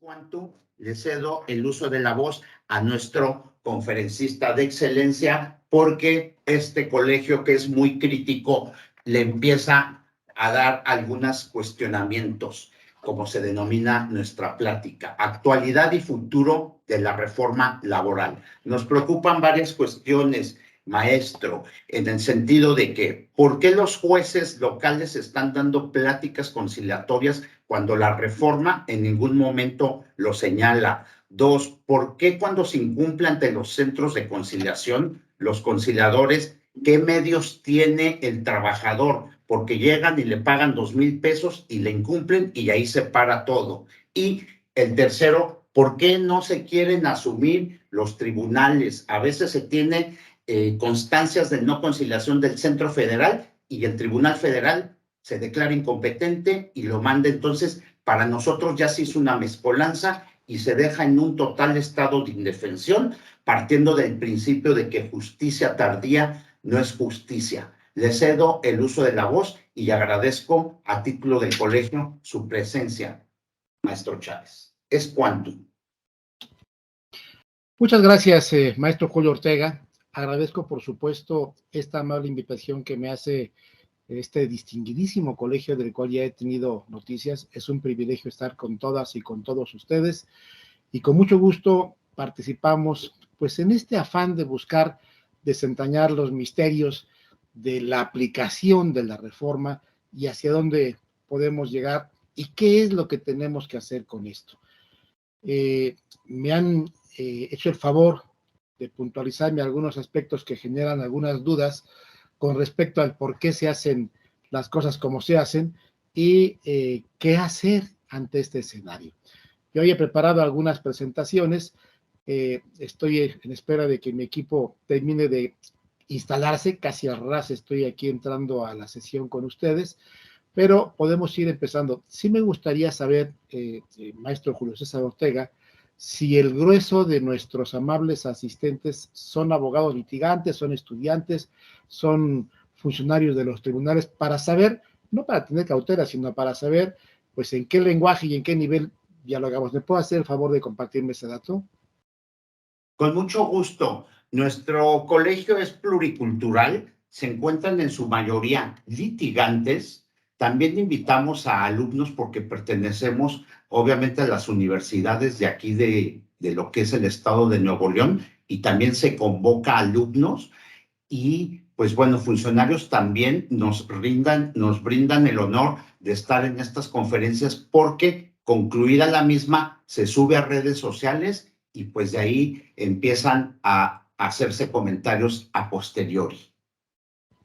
cuanto le cedo el uso de la voz a nuestro conferencista de excelencia, porque este colegio, que es muy crítico, le empieza a dar algunos cuestionamientos, como se denomina nuestra plática, actualidad y futuro de la reforma laboral. Nos preocupan varias cuestiones, maestro, en el sentido de que, ¿por qué los jueces locales están dando pláticas conciliatorias cuando la reforma en ningún momento lo señala? Dos, ¿por qué cuando se incumple ante los centros de conciliación, los conciliadores, qué medios tiene el trabajador? Porque llegan y le pagan 2,000 pesos y le incumplen y ahí se para todo. Y el tercero, ¿por qué no se quieren asumir los tribunales? A veces se tiene constancias de no conciliación del Centro Federal y el Tribunal Federal se declara incompetente y lo manda. Entonces, para nosotros ya se hizo una mezcolanza y se deja en un total estado de indefensión, partiendo del principio de que justicia tardía no es justicia. Le cedo el uso de la voz y agradezco a título del colegio su presencia, maestro Chávez. Es cuanto. Muchas gracias, maestro Julio Ortega. Agradezco, por supuesto, esta amable invitación que me hace este distinguidísimo colegio del cual ya he tenido noticias. Es un privilegio estar con todas y con todos ustedes y con mucho gusto participamos pues en este afán de buscar desentrañar los misterios de la aplicación de la reforma y hacia dónde podemos llegar y qué es lo que tenemos que hacer con esto. Me han hecho el favor de puntualizarme algunos aspectos que generan algunas dudas con respecto al por qué se hacen las cosas como se hacen y qué hacer ante este escenario. Yo he preparado algunas presentaciones, estoy en espera de que mi equipo termine de instalarse, casi al ras estoy aquí entrando a la sesión con ustedes, pero podemos ir empezando. Sí me gustaría saber, maestro Julio César Ortega, si el grueso de nuestros amables asistentes son abogados litigantes, son estudiantes, son funcionarios de los tribunales, para saber, no para tener cautela, sino para saber, pues, en qué lenguaje y en qué nivel dialogamos. ¿Me puedo hacer el favor de compartirme ese dato? Con mucho gusto. Nuestro colegio es pluricultural, se encuentran en su mayoría litigantes. También invitamos a alumnos porque pertenecemos obviamente a las universidades de aquí de lo que es el estado de Nuevo León, y también se convoca a alumnos y pues bueno, funcionarios también nos brindan el honor de estar en estas conferencias, porque concluida la misma se sube a redes sociales y pues de ahí empiezan a hacerse comentarios a posteriori,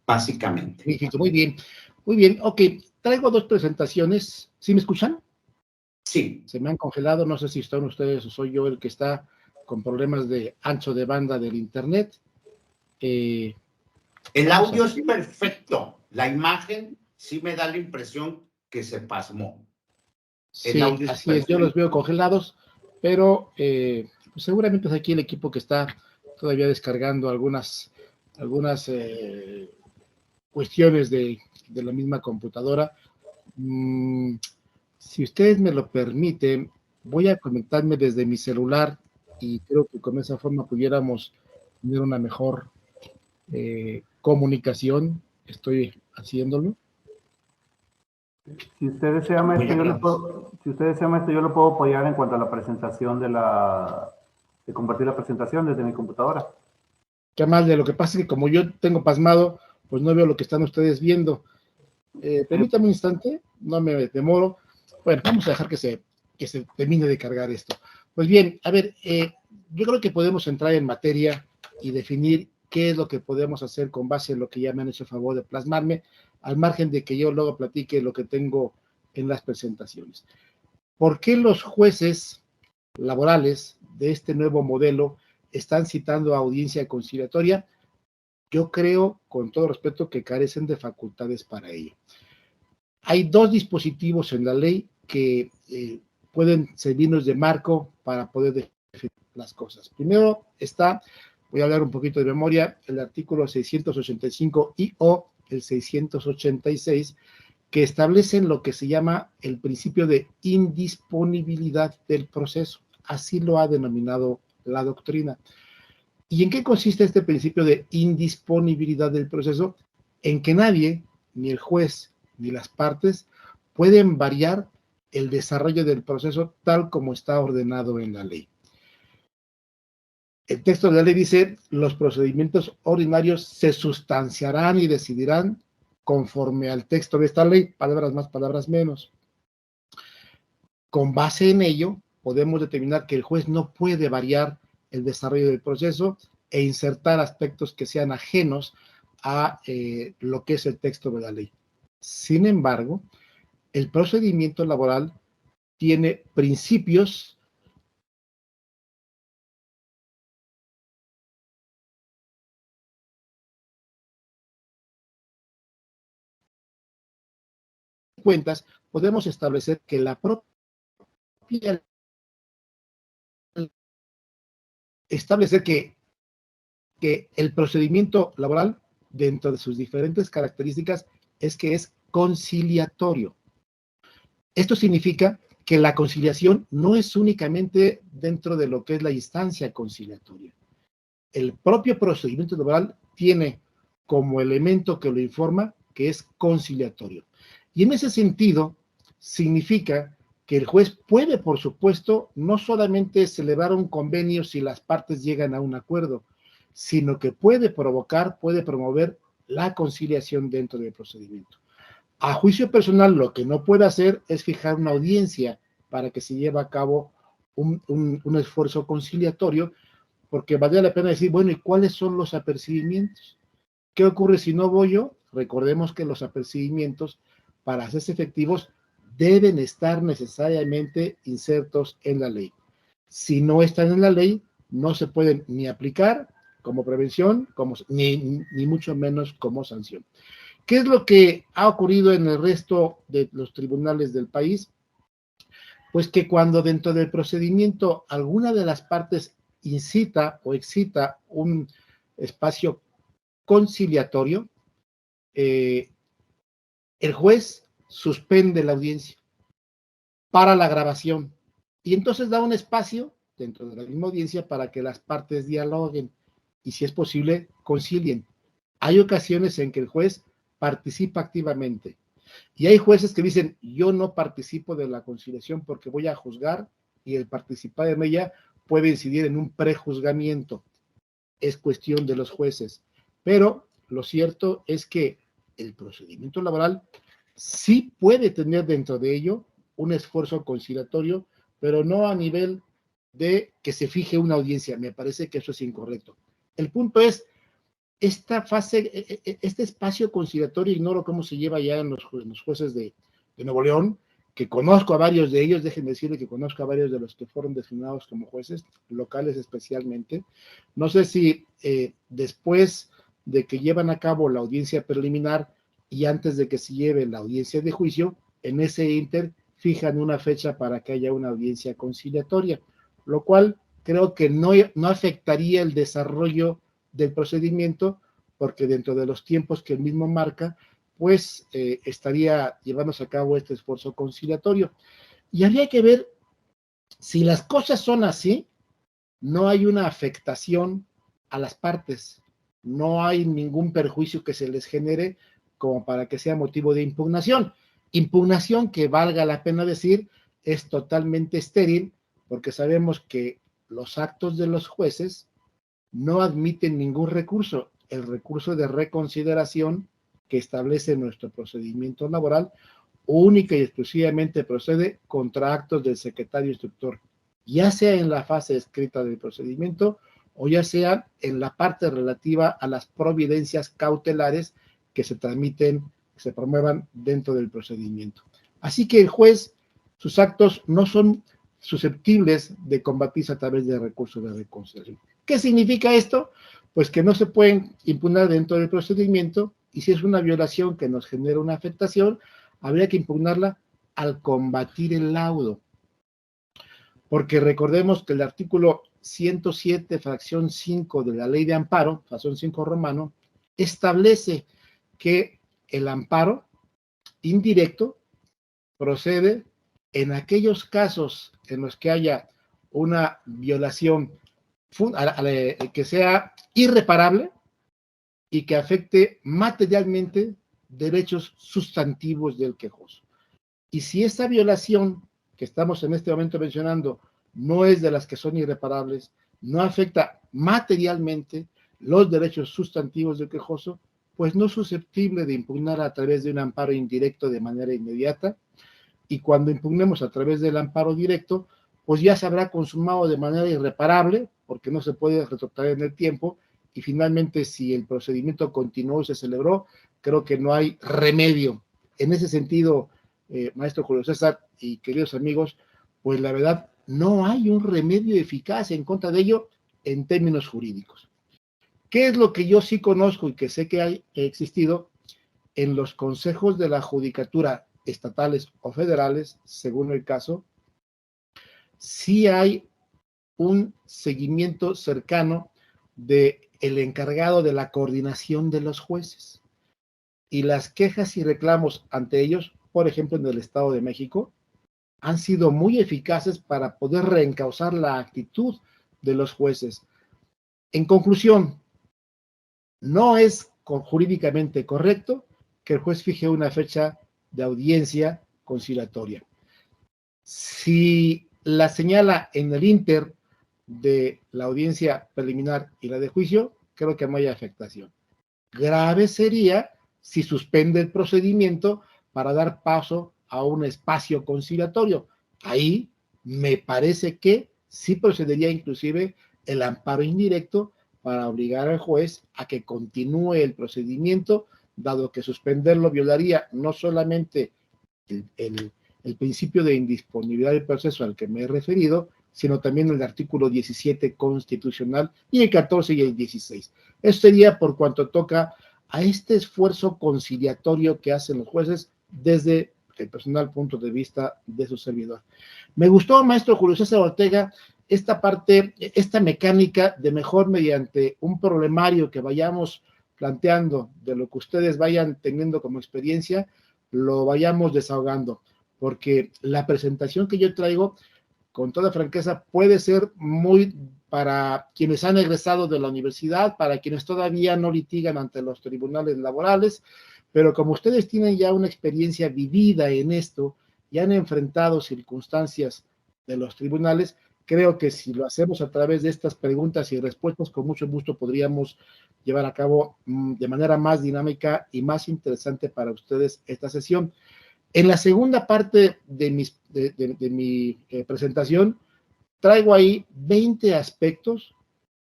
básicamente. Muy bien, muy bien. Ok, traigo dos presentaciones. ¿Sí me escuchan? Sí. Se me han congelado, no sé si están ustedes o soy yo el que está con problemas de ancho de banda del internet. El audio es perfecto, la imagen sí me da la impresión que se pasmó. Sí, así es, yo los veo congelados, pero pues seguramente es aquí el equipo que está todavía descargando algunas cuestiones de la misma computadora. Si ustedes me lo permiten, voy a conectarme desde mi celular y creo que con esa forma pudiéramos tener una mejor comunicación. Estoy haciéndolo. Si usted desea, maestro, yo lo puedo apoyar en cuanto a la presentación de compartir la presentación desde mi computadora. Qué mal, de lo que pasa es que como yo tengo pasmado, pues no veo lo que están ustedes viendo. Permítame un instante, no me demoro. Bueno, vamos a dejar que se termine de cargar esto. Pues bien, a ver, yo creo que podemos entrar en materia y definir qué es lo que podemos hacer con base en lo que ya me han hecho el favor de plasmarme, al margen de que yo luego platique lo que tengo en las presentaciones. ¿Por qué los jueces laborales de este nuevo modelo están citando a audiencia conciliatoria? Yo creo, con todo respeto, que carecen de facultades para ello. Hay dos dispositivos en la ley que pueden servirnos de marco para poder definir las cosas. Primero está, voy a hablar un poquito de memoria, el artículo 685 y o el 686, que establecen lo que se llama el principio de indisponibilidad del proceso. Así lo ha denominado la doctrina. ¿Y en qué consiste este principio de indisponibilidad del proceso? En que nadie, ni el juez, ni las partes, pueden variar el desarrollo del proceso tal como está ordenado en la ley. El texto de la ley dice: los procedimientos ordinarios se sustanciarán y decidirán conforme al texto de esta ley, palabras más, palabras menos. Con base en ello, podemos determinar que el juez no puede variar el desarrollo del proceso e insertar aspectos que sean ajenos a lo que es el texto de la ley. Sin embargo, el procedimiento laboral tiene principios cuentas, podemos establecer que la propia establecer que el procedimiento laboral, dentro de sus diferentes características, es que es conciliatorio. Esto significa que la conciliación no es únicamente dentro de lo que es la instancia conciliatoria. El propio procedimiento laboral tiene como elemento que lo informa que es conciliatorio. Y en ese sentido, significa que el juez puede, por supuesto, no solamente celebrar un convenio si las partes llegan a un acuerdo, sino que puede promover la conciliación dentro del procedimiento. A juicio personal, lo que no puede hacer es fijar una audiencia para que se lleve a cabo un esfuerzo conciliatorio, porque valdría la pena decir, bueno, ¿y cuáles son los apercibimientos? ¿Qué ocurre si no voy yo? Recordemos que los apercibimientos, para hacerse efectivos, deben estar necesariamente insertos en la ley. Si no están en la ley, no se pueden ni aplicar como prevención, ni mucho menos como sanción. ¿Qué es lo que ha ocurrido en el resto de los tribunales del país? Pues que cuando dentro del procedimiento alguna de las partes incita o excita un espacio conciliatorio, el juez suspende la audiencia, para la grabación, y entonces da un espacio dentro de la misma audiencia para que las partes dialoguen y, si es posible, concilien. Hay ocasiones en que el juez participa activamente, y hay jueces que dicen: yo no participo de la conciliación porque voy a juzgar, y el participar en ella puede incidir en un prejuzgamiento. Es cuestión de los jueces, pero lo cierto es que el procedimiento laboral sí puede tener dentro de ello un esfuerzo conciliatorio, pero no a nivel de que se fije una audiencia. Me parece que eso es incorrecto. El punto es, esta fase, este espacio conciliatorio, ignoro cómo se lleva ya en los jueces de Nuevo León, que conozco a varios de ellos, déjenme decirle que conozco a varios de los que fueron designados como jueces, locales especialmente. No sé si después de que llevan a cabo la audiencia preliminar y antes de que se lleve la audiencia de juicio, en ese inter fijan una fecha para que haya una audiencia conciliatoria, lo cual creo que no afectaría el desarrollo del procedimiento, porque dentro de los tiempos que el mismo marca, pues estaría llevándose a cabo este esfuerzo conciliatorio. Y habría que ver si las cosas son así, no hay una afectación a las partes, no hay ningún perjuicio que se les genere como para que sea motivo de impugnación. Impugnación que, valga la pena decir, es totalmente estéril, porque sabemos que los actos de los jueces no admiten ningún recurso. El recurso de reconsideración que establece nuestro procedimiento laboral única y exclusivamente procede contra actos del secretario instructor, ya sea en la fase escrita del procedimiento o ya sea en la parte relativa a las providencias cautelares que se transmiten, que se promuevan dentro del procedimiento. Así que el juez, sus actos no son susceptibles de combatirse a través de recursos de reconsideración. ¿Qué significa esto? Pues que no se pueden impugnar dentro del procedimiento, y si es una violación que nos genera una afectación, habría que impugnarla al combatir el laudo. Porque recordemos que el artículo 107, fracción 5 de la Ley de Amparo, fracción 5 romano, establece que el amparo indirecto procede en aquellos casos en los que haya una violación que sea irreparable y que afecte materialmente derechos sustantivos del quejoso. Y si esa violación que estamos en este momento mencionando no es de las que son irreparables, no afecta materialmente los derechos sustantivos del quejoso, pues no es susceptible de impugnar a través de un amparo indirecto de manera inmediata, y cuando impugnemos a través del amparo directo, pues ya se habrá consumado de manera irreparable, porque no se puede retrotraer en el tiempo, y finalmente si el procedimiento continuó y se celebró, creo que no hay remedio. En ese sentido, maestro Julio César y queridos amigos, pues la verdad no hay un remedio eficaz en contra de ello en términos jurídicos. ¿Qué es lo que yo sí conozco y que sé que ha existido en los consejos de la judicatura estatales o federales, según el caso? Sí hay un seguimiento cercano del encargado de la coordinación de los jueces. Y las quejas y reclamos ante ellos, por ejemplo, en el Estado de México, han sido muy eficaces para poder reencauzar la actitud de los jueces. En conclusión, no es jurídicamente correcto que el juez fije una fecha de audiencia conciliatoria. Si la señala en el inter de la audiencia preliminar y la de juicio, creo que no hay afectación. Grave sería si suspende el procedimiento para dar paso a un espacio conciliatorio. Ahí me parece que sí procedería inclusive el amparo indirecto para obligar al juez a que continúe el procedimiento, dado que suspenderlo violaría no solamente el principio de indisponibilidad del proceso al que me he referido, sino también el artículo 17 constitucional y el 14 y el 16. Eso sería por cuanto toca a este esfuerzo conciliatorio que hacen los jueces desde el personal punto de vista de su servidor. Me gustó, maestro Julio César Ortega, esta parte, esta mecánica de mejor mediante un problemario que vayamos planteando de lo que ustedes vayan teniendo como experiencia, lo vayamos desahogando, porque la presentación que yo traigo, con toda franqueza, puede ser muy para quienes han egresado de la universidad, para quienes todavía no litigan ante los tribunales laborales, pero como ustedes tienen ya una experiencia vivida en esto y han enfrentado circunstancias de los tribunales, creo que si lo hacemos a través de estas preguntas y respuestas, con mucho gusto podríamos llevar a cabo de manera más dinámica y más interesante para ustedes esta sesión. En la segunda parte de mi presentación, traigo ahí 20 aspectos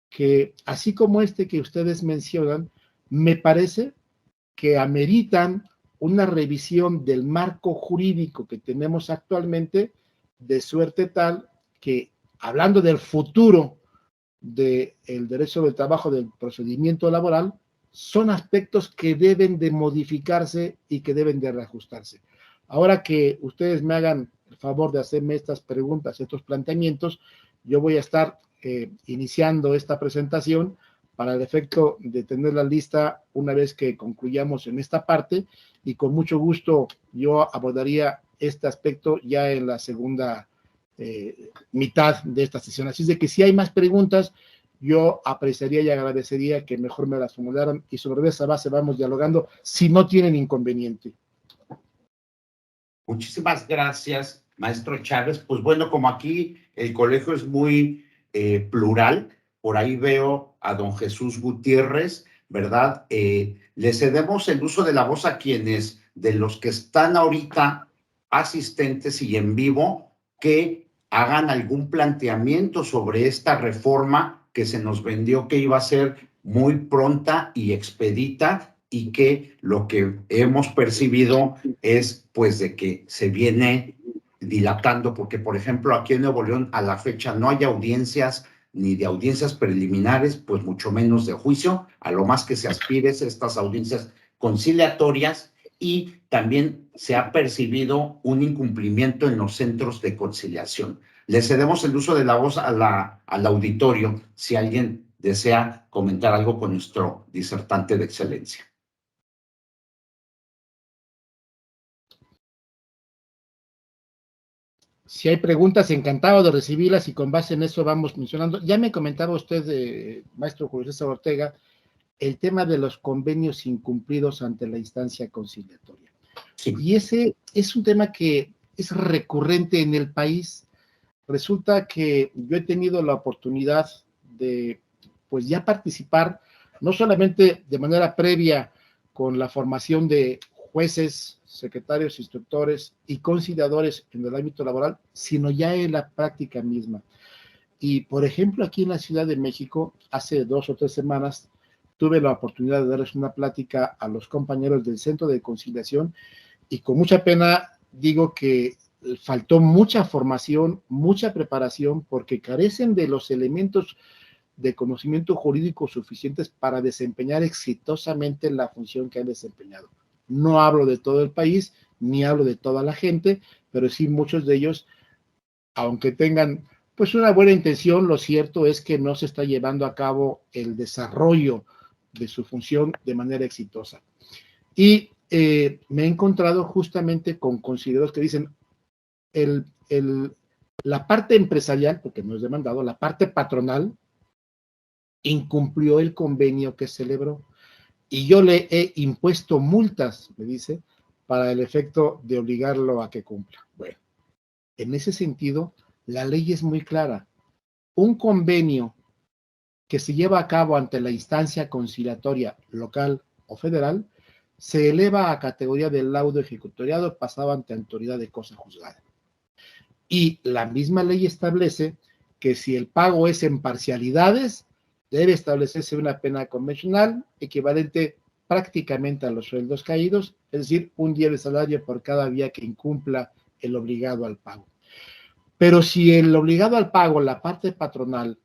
que, así como este que ustedes mencionan, me parece que ameritan una revisión del marco jurídico que tenemos actualmente, de suerte tal que, hablando del futuro del derecho del trabajo, del procedimiento laboral, son aspectos que deben de modificarse y que deben de reajustarse. Ahora que ustedes me hagan el favor de hacerme estas preguntas, estos planteamientos, yo voy a estar iniciando esta presentación para el efecto de tenerla lista una vez que concluyamos en esta parte, y con mucho gusto yo abordaría este aspecto ya en la segunda mitad de esta sesión. Así es de que si hay más preguntas, yo apreciaría y agradecería que mejor me las formularan y sobre esa base vamos dialogando si no tienen inconveniente. Muchísimas gracias, maestro Chávez. Pues bueno, como aquí el colegio es muy plural, por ahí veo a don Jesús Gutiérrez, ¿verdad? Le cedemos el uso de la voz a quienes de los que están ahorita asistentes y en vivo que hagan algún planteamiento sobre esta reforma que se nos vendió que iba a ser muy pronta y expedita, y que lo que hemos percibido es pues de que se viene dilatando, porque por ejemplo aquí en Nuevo León a la fecha no hay audiencias, ni de audiencias preliminares, pues mucho menos de juicio. A lo más que se aspire es estas audiencias conciliatorias, y también se ha percibido un incumplimiento en los centros de conciliación. Le cedemos el uso de la voz al auditorio si alguien desea comentar algo con nuestro disertante de excelencia. Si hay preguntas, encantado de recibirlas y con base en eso vamos mencionando. Ya me comentaba usted, maestro Julio César Ortega, el tema de los convenios incumplidos ante la instancia conciliatoria. Sí. Y ese es un tema que es recurrente en el país. Resulta que yo he tenido la oportunidad de, pues ya participar, no solamente de manera previa con la formación de jueces, secretarios, instructores y conciliadores en el ámbito laboral, sino ya en la práctica misma. Y, por ejemplo, aquí en la Ciudad de México, hace 2 o 3 semanas, tuve la oportunidad de darles una plática a los compañeros del Centro de Conciliación y con mucha pena digo que faltó mucha formación, mucha preparación, porque carecen de los elementos de conocimiento jurídico suficientes para desempeñar exitosamente la función que han desempeñado. No hablo de todo el país, ni hablo de toda la gente, pero sí muchos de ellos, aunque tengan pues una buena intención, lo cierto es que no se está llevando a cabo el desarrollo de su función de manera exitosa. Y me he encontrado justamente con considerados que dicen, la parte empresarial, porque no es demandado, la parte patronal, incumplió el convenio que celebró y yo le he impuesto multas, me dice, para el efecto de obligarlo a que cumpla. Bueno, en ese sentido, la ley es muy clara. Un convenio que se lleva a cabo ante la instancia conciliatoria local o federal se eleva a categoría de laudo ejecutoriado pasado ante autoridad de cosa juzgada. Y la misma ley establece que si el pago es en parcialidades, debe establecerse una pena convencional equivalente prácticamente a los sueldos caídos, es decir, un día de salario por cada día que incumpla el obligado al pago. Pero si el obligado al pago, la parte patronal,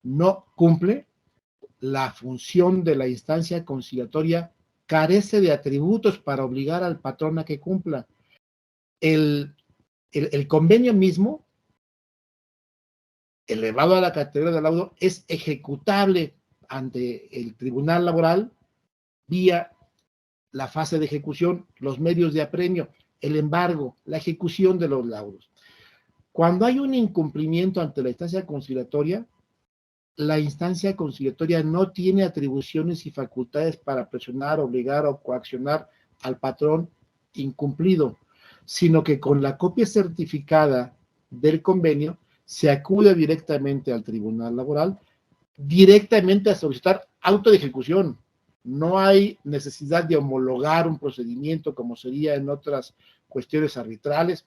no cumple, la función de la instancia conciliatoria carece de atributos para obligar al patrón a que cumpla. El convenio mismo, elevado a la categoría de laudo, es ejecutable ante el tribunal laboral vía la fase de ejecución, los medios de apremio, el embargo, la ejecución de los laudos. Cuando hay un incumplimiento ante la instancia conciliatoria, la instancia conciliatoria no tiene atribuciones y facultades para presionar, obligar o coaccionar al patrón incumplido, sino que con la copia certificada del convenio se acude directamente al tribunal laboral, directamente a solicitar auto de ejecución. No hay necesidad de homologar un procedimiento como sería en otras cuestiones arbitrales.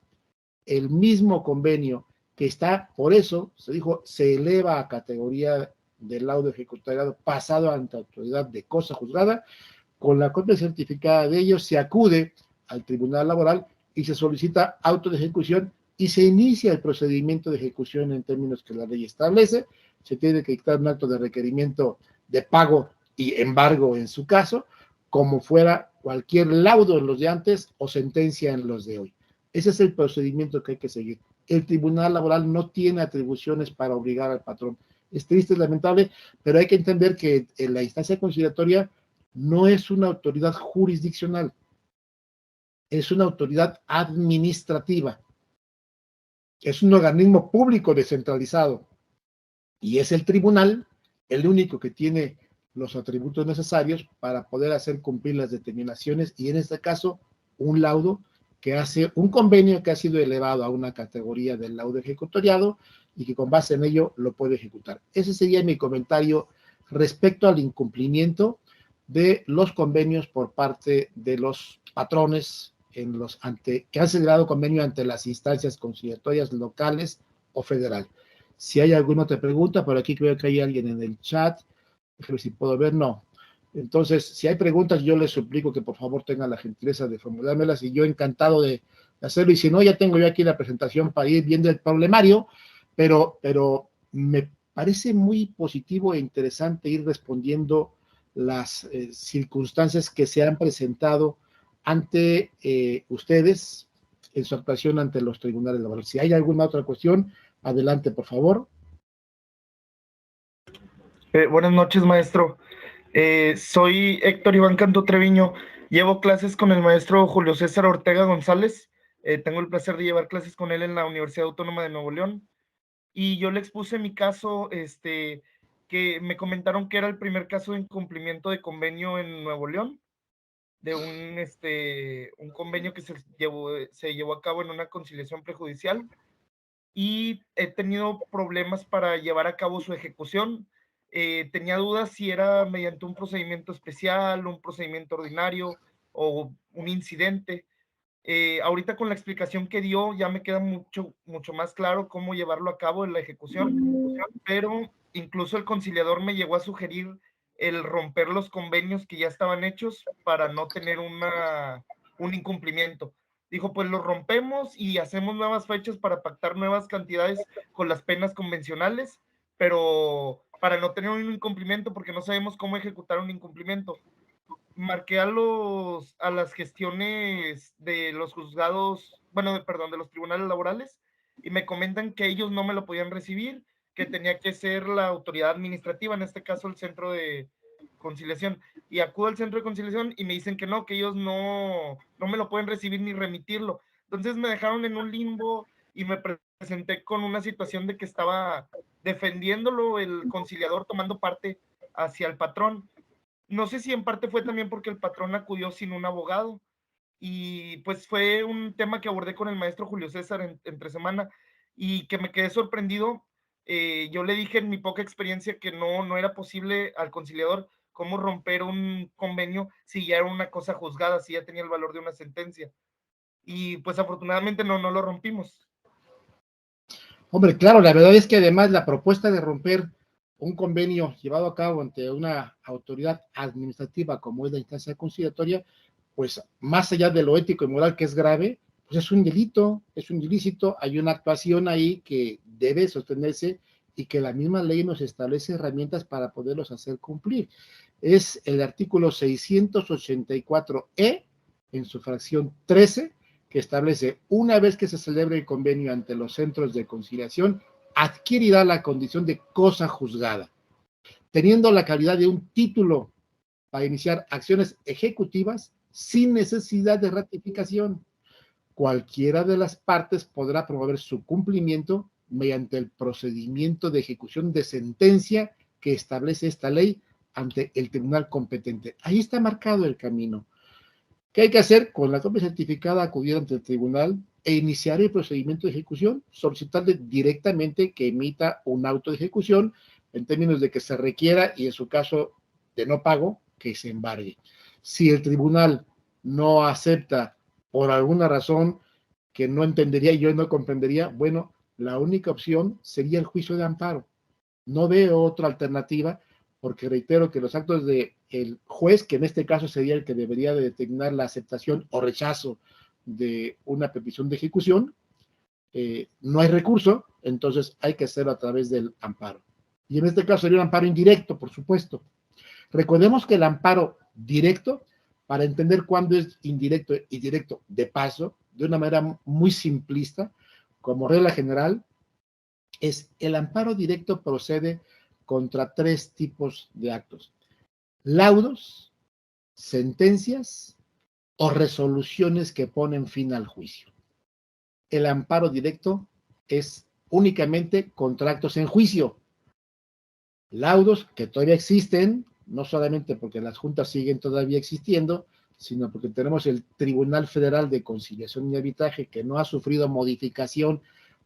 El mismo convenio que está, por eso se dijo, se eleva a categoría de laudo ejecutariado pasado ante autoridad de cosa juzgada, con la copia certificada de ellos se acude al tribunal laboral y se solicita auto de ejecución y se inicia el procedimiento de ejecución en términos que la ley establece. Se tiene que dictar un acto de requerimiento de pago y embargo en su caso, como fuera cualquier laudo en los de antes o sentencia en los de hoy. Ese es el procedimiento que hay que seguir. El tribunal laboral no tiene atribuciones para obligar al patrón. Es triste, es lamentable, pero hay que entender que en la instancia conciliatoria no es una autoridad jurisdiccional, es una autoridad administrativa, es un organismo público descentralizado y es el tribunal el único que tiene los atributos necesarios para poder hacer cumplir las determinaciones y en este caso un laudo que hace un convenio que ha sido elevado a una categoría del laudo ejecutoriado y que con base en ello lo puede ejecutar. Ese sería mi comentario respecto al incumplimiento de los convenios por parte de los patrones que han celebrado convenio ante las instancias conciliatorias locales o federal. Si hay alguna otra pregunta, por aquí creo que hay alguien en el chat, déjame si puedo ver, no. Entonces, si hay preguntas, yo les suplico que por favor tengan la gentileza de formulármelas y yo encantado de hacerlo. Y si no, ya tengo yo aquí la presentación para ir viendo el problemario, pero me parece muy positivo e interesante ir respondiendo las circunstancias que se han presentado ante ustedes en su actuación ante los tribunales laborales. Si hay alguna otra cuestión, adelante, por favor. Buenas noches, maestro. Soy Héctor Iván Canto Treviño. Llevo clases con el maestro Julio César Ortega González. Tengo el placer de llevar clases con él en la Universidad Autónoma de Nuevo León. Y yo le expuse mi caso, que me comentaron que era el primer caso de incumplimiento de convenio en Nuevo León, de un convenio que se llevó a cabo en una conciliación prejudicial, y he tenido problemas para llevar a cabo su ejecución. Tenía dudas si era mediante un procedimiento especial, un procedimiento ordinario o un incidente. Ahorita con la explicación que dio ya me queda mucho más claro cómo llevarlo a cabo en la ejecución, pero incluso el conciliador me llegó a sugerir el romper los convenios que ya estaban hechos para no tener un incumplimiento. Dijo, pues los rompemos y hacemos nuevas fechas para pactar nuevas cantidades con las penas convencionales, pero para no tener un incumplimiento, porque no sabemos cómo ejecutar un incumplimiento. Marqué a las gestiones de los juzgados, bueno, perdón, de los tribunales laborales, y me comentan que ellos no me lo podían recibir, que tenía que ser la autoridad administrativa, en este caso el centro de conciliación, y acudo al centro de conciliación y me dicen que no, que ellos no me lo pueden recibir ni remitirlo. Entonces me dejaron en un limbo y me presenté con una situación de que estaba defendiéndolo el conciliador, tomando parte hacia el patrón. No sé si en parte fue también porque el patrón acudió sin un abogado, y pues fue un tema que abordé con el maestro Julio César entre semana, y que me quedé sorprendido. Yo le dije en mi poca experiencia que no era posible al conciliador cómo romper un convenio si ya era una cosa juzgada, si ya tenía el valor de una sentencia. Y pues afortunadamente no lo rompimos. Hombre, claro, la verdad es que además la propuesta de romper un convenio llevado a cabo ante una autoridad administrativa como es la instancia conciliatoria, pues más allá de lo ético y moral que es grave, pues es un delito, es un ilícito, hay una actuación ahí que debe sostenerse y que la misma ley nos establece herramientas para poderlos hacer cumplir. Es el artículo 684E en su fracción 13, que establece, una vez que se celebre el convenio ante los centros de conciliación, adquirirá la condición de cosa juzgada, teniendo la calidad de un título para iniciar acciones ejecutivas sin necesidad de ratificación. Cualquiera de las partes podrá promover su cumplimiento mediante el procedimiento de ejecución de sentencia que establece esta ley ante el tribunal competente. Ahí está marcado el camino. ¿Qué hay que hacer? Con la copia certificada, acudir ante el tribunal e iniciar el procedimiento de ejecución, solicitarle directamente que emita un auto de ejecución en términos de que se requiera, y en su caso de no pago, que se embargue. Si el tribunal no acepta por alguna razón que no entendería y yo no comprendería, bueno, la única opción sería el juicio de amparo. No veo otra alternativa, porque reitero que los actos del juez, que en este caso sería el que debería de determinar la aceptación o rechazo de una petición de ejecución, no hay recurso, entonces hay que hacerlo a través del amparo. Y en este caso sería un amparo indirecto, por supuesto. Recordemos que el amparo directo, para entender cuándo es indirecto y directo de paso, de una manera muy simplista, como regla general, es el amparo directo procede contra tres tipos de actos: laudos, sentencias o resoluciones que ponen fin al juicio. El amparo directo es únicamente contra actos en juicio. Laudos que todavía existen, no solamente porque las juntas siguen todavía existiendo, sino porque tenemos el Tribunal Federal de Conciliación y Arbitraje, que no ha sufrido modificación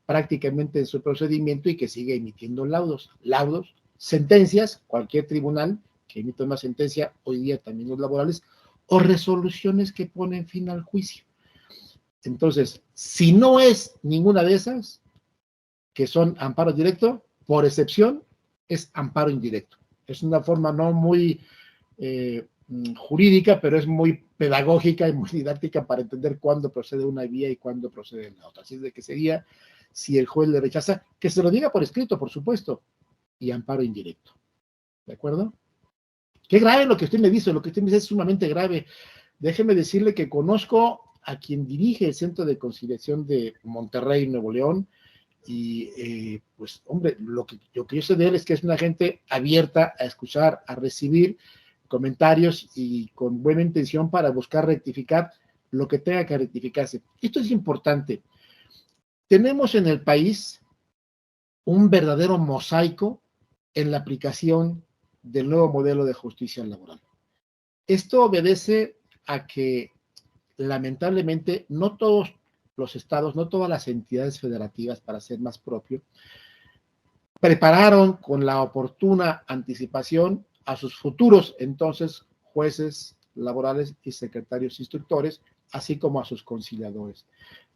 prácticamente en su procedimiento y que sigue emitiendo laudos. Laudos, sentencias, cualquier tribunal que emita una sentencia, hoy día también los laborales, o resoluciones que ponen fin al juicio. Entonces, si no es ninguna de esas, que son amparo directo, por excepción, es amparo indirecto. Es una forma no muy jurídica, pero es muy pedagógica y muy didáctica para entender cuándo procede una vía y cuándo procede la otra. Así es de que sería, si el juez le rechaza, que se lo diga por escrito, por supuesto, y amparo indirecto. ¿De acuerdo? Qué grave lo que usted me dice, lo que usted me dice es sumamente grave. Déjeme decirle que conozco a quien dirige el Centro de Conciliación de Monterrey, Nuevo León, y pues, hombre, lo que yo sé de él es que es una gente abierta a escuchar, a recibir comentarios y con buena intención para buscar rectificar lo que tenga que rectificarse. Esto es importante. Tenemos en el país un verdadero mosaico en la aplicación del nuevo modelo de justicia laboral. Esto obedece a que, lamentablemente, no todos los estados, no todas las entidades federativas, para ser más propio, prepararon con la oportuna anticipación a sus futuros, entonces, jueces laborales y secretarios instructores, así como a sus conciliadores.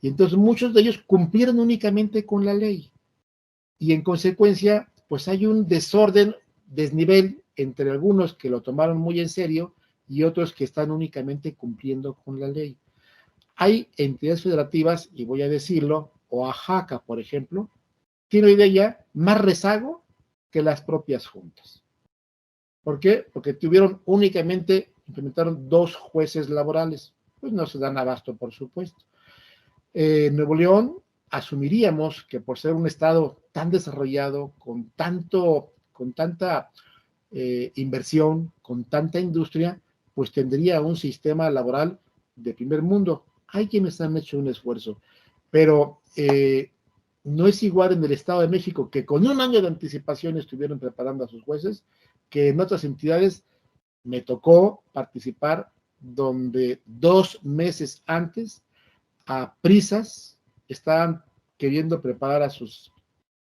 Y entonces muchos de ellos cumplieron únicamente con la ley. Y en consecuencia, pues hay un desnivel entre algunos que lo tomaron muy en serio y otros que están únicamente cumpliendo con la ley. Hay entidades federativas, y voy a decirlo, Oaxaca, por ejemplo, tiene hoy de ella más rezago que las propias juntas. ¿Por qué? Porque implementaron 2 jueces laborales. Pues no se dan abasto, por supuesto. Nuevo León, asumiríamos que por ser un estado tan desarrollado, con tanta inversión, con tanta industria, pues tendría un sistema laboral de primer mundo. Hay quienes han hecho un esfuerzo, pero no es igual en el Estado de México, que con un año de anticipación estuvieron preparando a sus jueces, que en otras entidades. Me tocó participar donde 2 meses antes, a prisas, estaban queriendo preparar a sus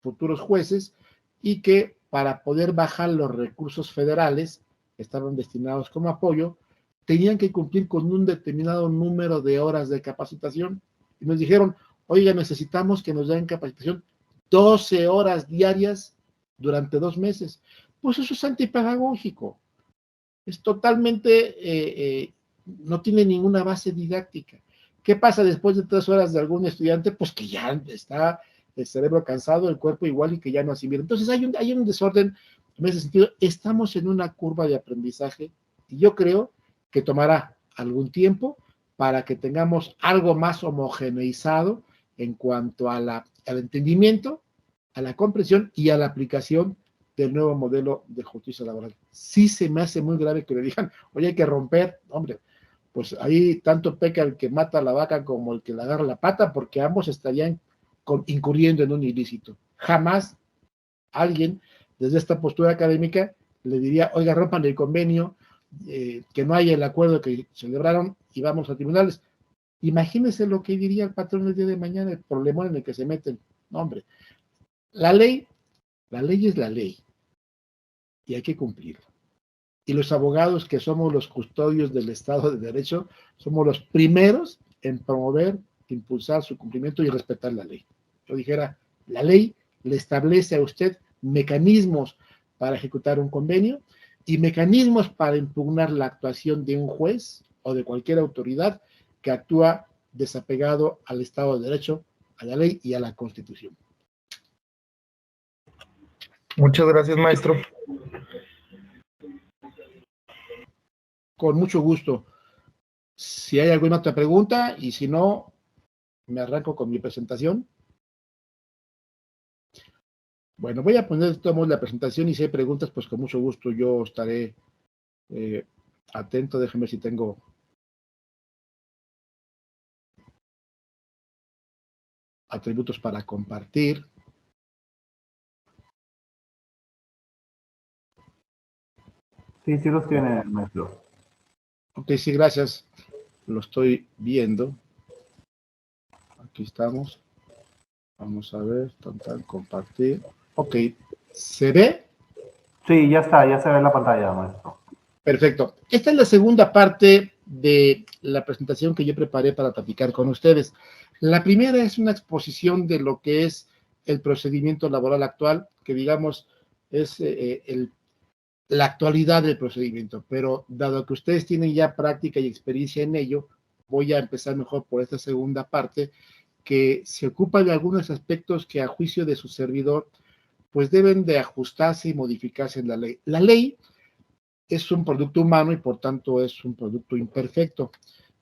futuros jueces y que para poder bajar los recursos federales que estaban destinados como apoyo, tenían que cumplir con un determinado número de horas de capacitación. Y nos dijeron, oiga, necesitamos que nos den capacitación 12 horas diarias durante 2 meses. Pues eso es antipedagógico. Es totalmente, no tiene ninguna base didáctica. ¿Qué pasa después de 3 horas de algún estudiante? Pues que ya está el cerebro cansado, el cuerpo igual, y que ya no asimila. Entonces hay un desorden en ese sentido. Estamos en una curva de aprendizaje y yo creo que tomará algún tiempo para que tengamos algo más homogeneizado en cuanto al entendimiento, a la comprensión y a la aplicación del nuevo modelo de justicia laboral. Sí se me hace muy grave que le digan, oye, hay que romper, hombre, pues ahí tanto peca el que mata a la vaca como el que le agarra la pata, porque ambos estarían incurriendo en un ilícito. Jamás alguien desde esta postura académica le diría, oiga, rompan el convenio, que no haya el acuerdo que celebraron y vamos a tribunales. Imagínense lo que diría el patrón el día de mañana, el problema en el que se meten. No, hombre, la ley es la ley y hay que cumplirla. Y los abogados, que somos los custodios del Estado de Derecho, somos los primeros en promover, impulsar su cumplimiento y respetar la ley. Yo dijera, la ley le establece a usted mecanismos para ejecutar un convenio y mecanismos para impugnar la actuación de un juez o de cualquier autoridad que actúa desapegado al Estado de Derecho, a la ley y a la Constitución. Muchas gracias, maestro. Con mucho gusto. Si hay alguna otra pregunta, y si no, me arranco con mi presentación. Bueno, voy a poner de todos modos la presentación y si hay preguntas, pues con mucho gusto yo estaré atento. Déjenme ver si tengo atributos para compartir. Sí, sí los tiene, maestro. Ok, sí, gracias. Lo estoy viendo. Aquí estamos. Vamos a ver, total, compartir. Ok, ¿se ve? Sí, ya está, ya se ve en la pantalla, maestro. Perfecto. Esta es la segunda parte de la presentación que yo preparé para platicar con ustedes. La primera es una exposición de lo que es el procedimiento laboral actual, que digamos es la actualidad del procedimiento, pero dado que ustedes tienen ya práctica y experiencia en ello, voy a empezar mejor por esta segunda parte, que se ocupa de algunos aspectos que a juicio de su servidor, pues deben de ajustarse y modificarse en la ley. La ley es un producto humano y por tanto es un producto imperfecto.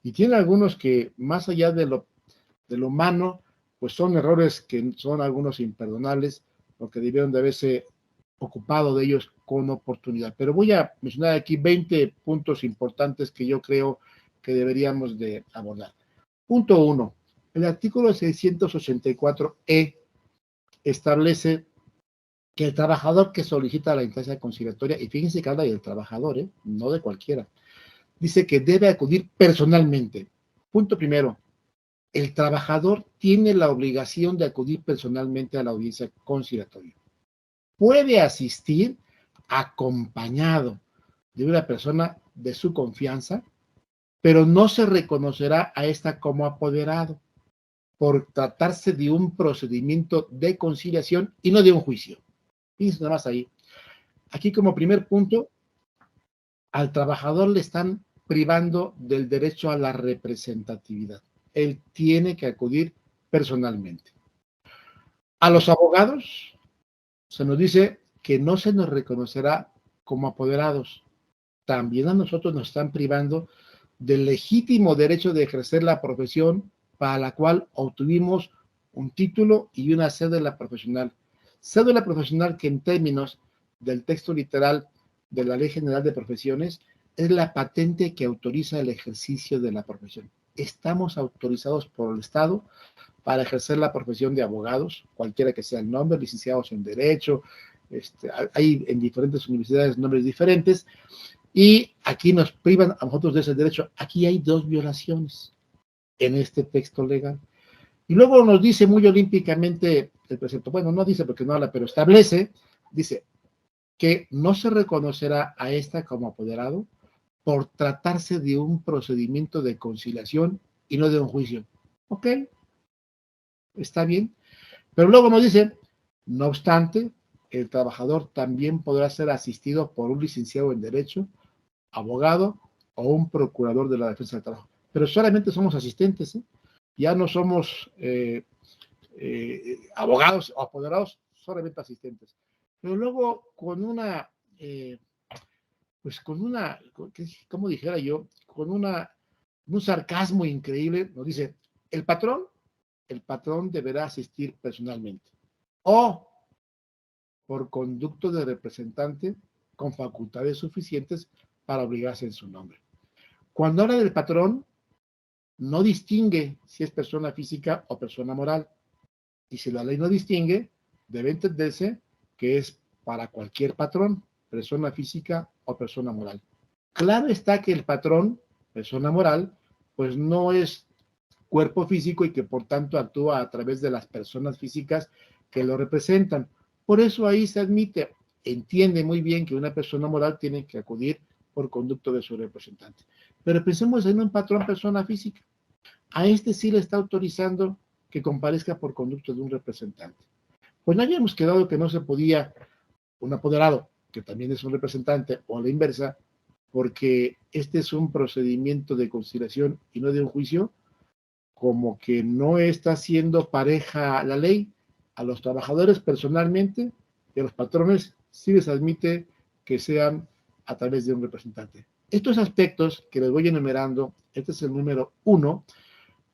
Y tiene algunos que, más allá de lo humano, pues son errores que son algunos imperdonables, porque debieron de haberse ocupado de ellos con oportunidad. Pero voy a mencionar aquí 20 puntos importantes que yo creo que deberíamos de abordar. Punto 1. El artículo 684E establece que el trabajador que solicita la instancia conciliatoria, y fíjense que habla del trabajador, no de cualquiera, dice que debe acudir personalmente. Punto primero. El trabajador tiene la obligación de acudir personalmente a la audiencia conciliatoria. Puede asistir acompañado de una persona de su confianza, pero no se reconocerá a esta como apoderado por tratarse de un procedimiento de conciliación y no de un juicio. Fíjense nada más ahí. Aquí como primer punto, al trabajador le están privando del derecho a la representatividad. Él tiene que acudir personalmente. A los abogados se nos dice que no se nos reconocerá como apoderados. También a nosotros nos están privando del legítimo derecho de ejercer la profesión para la cual obtuvimos un título y una cédula profesional. Cédula profesional que en términos del texto literal de la Ley General de Profesiones es la patente que autoriza el ejercicio de la profesión. Estamos autorizados por el Estado para ejercer la profesión de abogados, cualquiera que sea el nombre, licenciados en Derecho, hay en diferentes universidades nombres diferentes, y aquí nos privan a nosotros de ese derecho. Aquí hay dos violaciones en este texto legal. Y luego nos dice muy olímpicamente el precepto, bueno, no dice porque no habla, pero establece, dice que no se reconocerá a esta como apoderado por tratarse de un procedimiento de conciliación y no de un juicio. Ok, está bien. Pero luego nos dice, no obstante, el trabajador también podrá ser asistido por un licenciado en Derecho, abogado o un procurador de la defensa del trabajo. Pero solamente somos asistentes, ¿eh? Ya no somos abogados o apoderados, solamente asistentes. Pero luego con una... pues con una, como dijera yo, con un sarcasmo increíble, nos dice, el patrón deberá asistir personalmente o por conducto de representante con facultades suficientes para obligarse en su nombre. Cuando habla del patrón, no distingue si es persona física o persona moral. Y si la ley no distingue, debe entenderse que es para cualquier patrón, persona física o persona moral. Claro está que el patrón, persona moral, pues no es cuerpo físico y que por tanto actúa a través de las personas físicas que lo representan. Por eso ahí se admite, entiende muy bien que una persona moral tiene que acudir por conducto de su representante. Pero pensemos en un patrón persona física. A este sí le está autorizando que comparezca por conducto de un representante. Pues no habíamos quedado que no se podía un apoderado, que también es un representante, o a la inversa, porque este es un procedimiento de conciliación y no de un juicio, como que no está siendo pareja la ley. A los trabajadores personalmente y a los patrones sí les admite que sean a través de un representante. Estos aspectos que les voy enumerando, este es el número 1,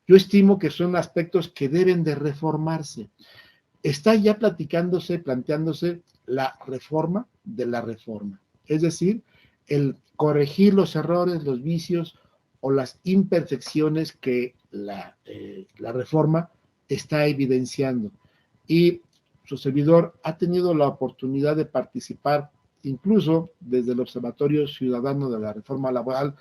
yo estimo que son aspectos que deben de reformarse. Está ya planteándose la reforma de la reforma, es decir, el corregir los errores, los vicios o las imperfecciones que la reforma está evidenciando. Y su servidor ha tenido la oportunidad de participar incluso desde el Observatorio Ciudadano de la Reforma Laboral,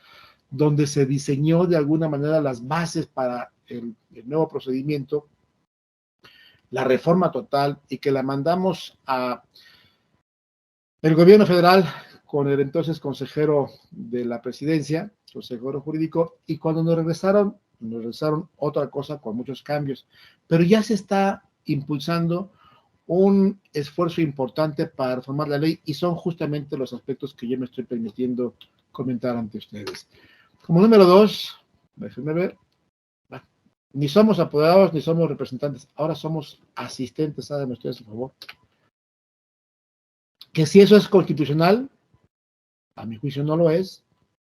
donde se diseñó de alguna manera las bases para el nuevo procedimiento, la reforma total, y que la mandamos a el gobierno federal con el entonces consejero de la presidencia, consejero jurídico, y cuando nos regresaron otra cosa con muchos cambios. Pero ya se está impulsando un esfuerzo importante para reformar la ley y son justamente los aspectos que yo me estoy permitiendo comentar ante ustedes. Como número 2, déjenme ver, ni somos apoderados ni somos representantes, ahora somos asistentes, háganme ustedes por favor. Que si eso es constitucional, a mi juicio no lo es,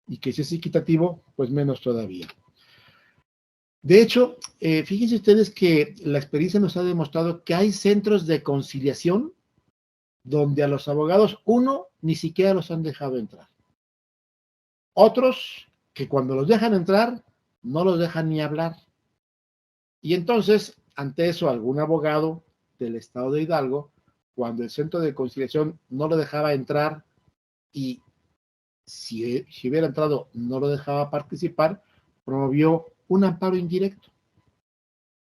y que si es equitativo, pues menos todavía. De hecho, fíjense ustedes que la experiencia nos ha demostrado que hay centros de conciliación donde a los abogados, uno, ni siquiera los han dejado entrar. Otros, que cuando los dejan entrar, no los dejan ni hablar. Y entonces, ante eso, algún abogado del estado de Hidalgo, cuando el centro de conciliación no lo dejaba entrar y si hubiera entrado no lo dejaba participar, promovió un amparo indirecto,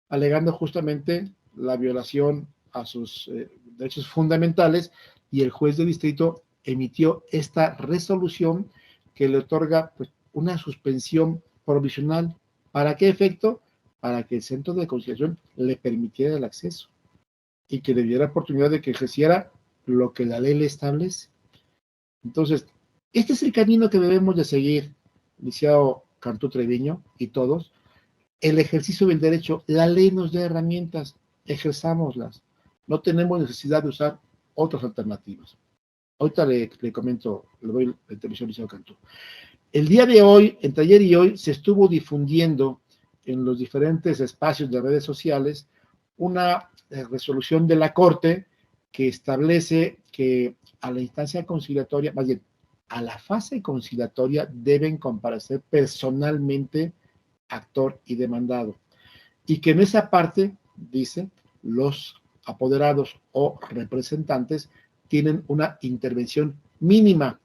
alegando justamente la violación a sus derechos fundamentales, y el juez de distrito emitió esta resolución que le otorga pues, una suspensión provisional. ¿Para qué efecto? Para que el centro de conciliación le permitiera el acceso y que le diera oportunidad de que ejerciera lo que la ley le establece. Entonces, este es el camino que debemos de seguir, licenciado Cantú Treviño y todos. El ejercicio del derecho, la ley nos da herramientas, ejerzámoslas. No tenemos necesidad de usar otras alternativas. Ahorita le comento, le doy la intervención, licenciado Cantú. El día de hoy, entre ayer y hoy, se estuvo difundiendo en los diferentes espacios de redes sociales una resolución de la Corte que establece que a la instancia conciliatoria, más bien, a la fase conciliatoria deben comparecer personalmente actor y demandado. Y que en esa parte, dice, los apoderados o representantes tienen una intervención mínima.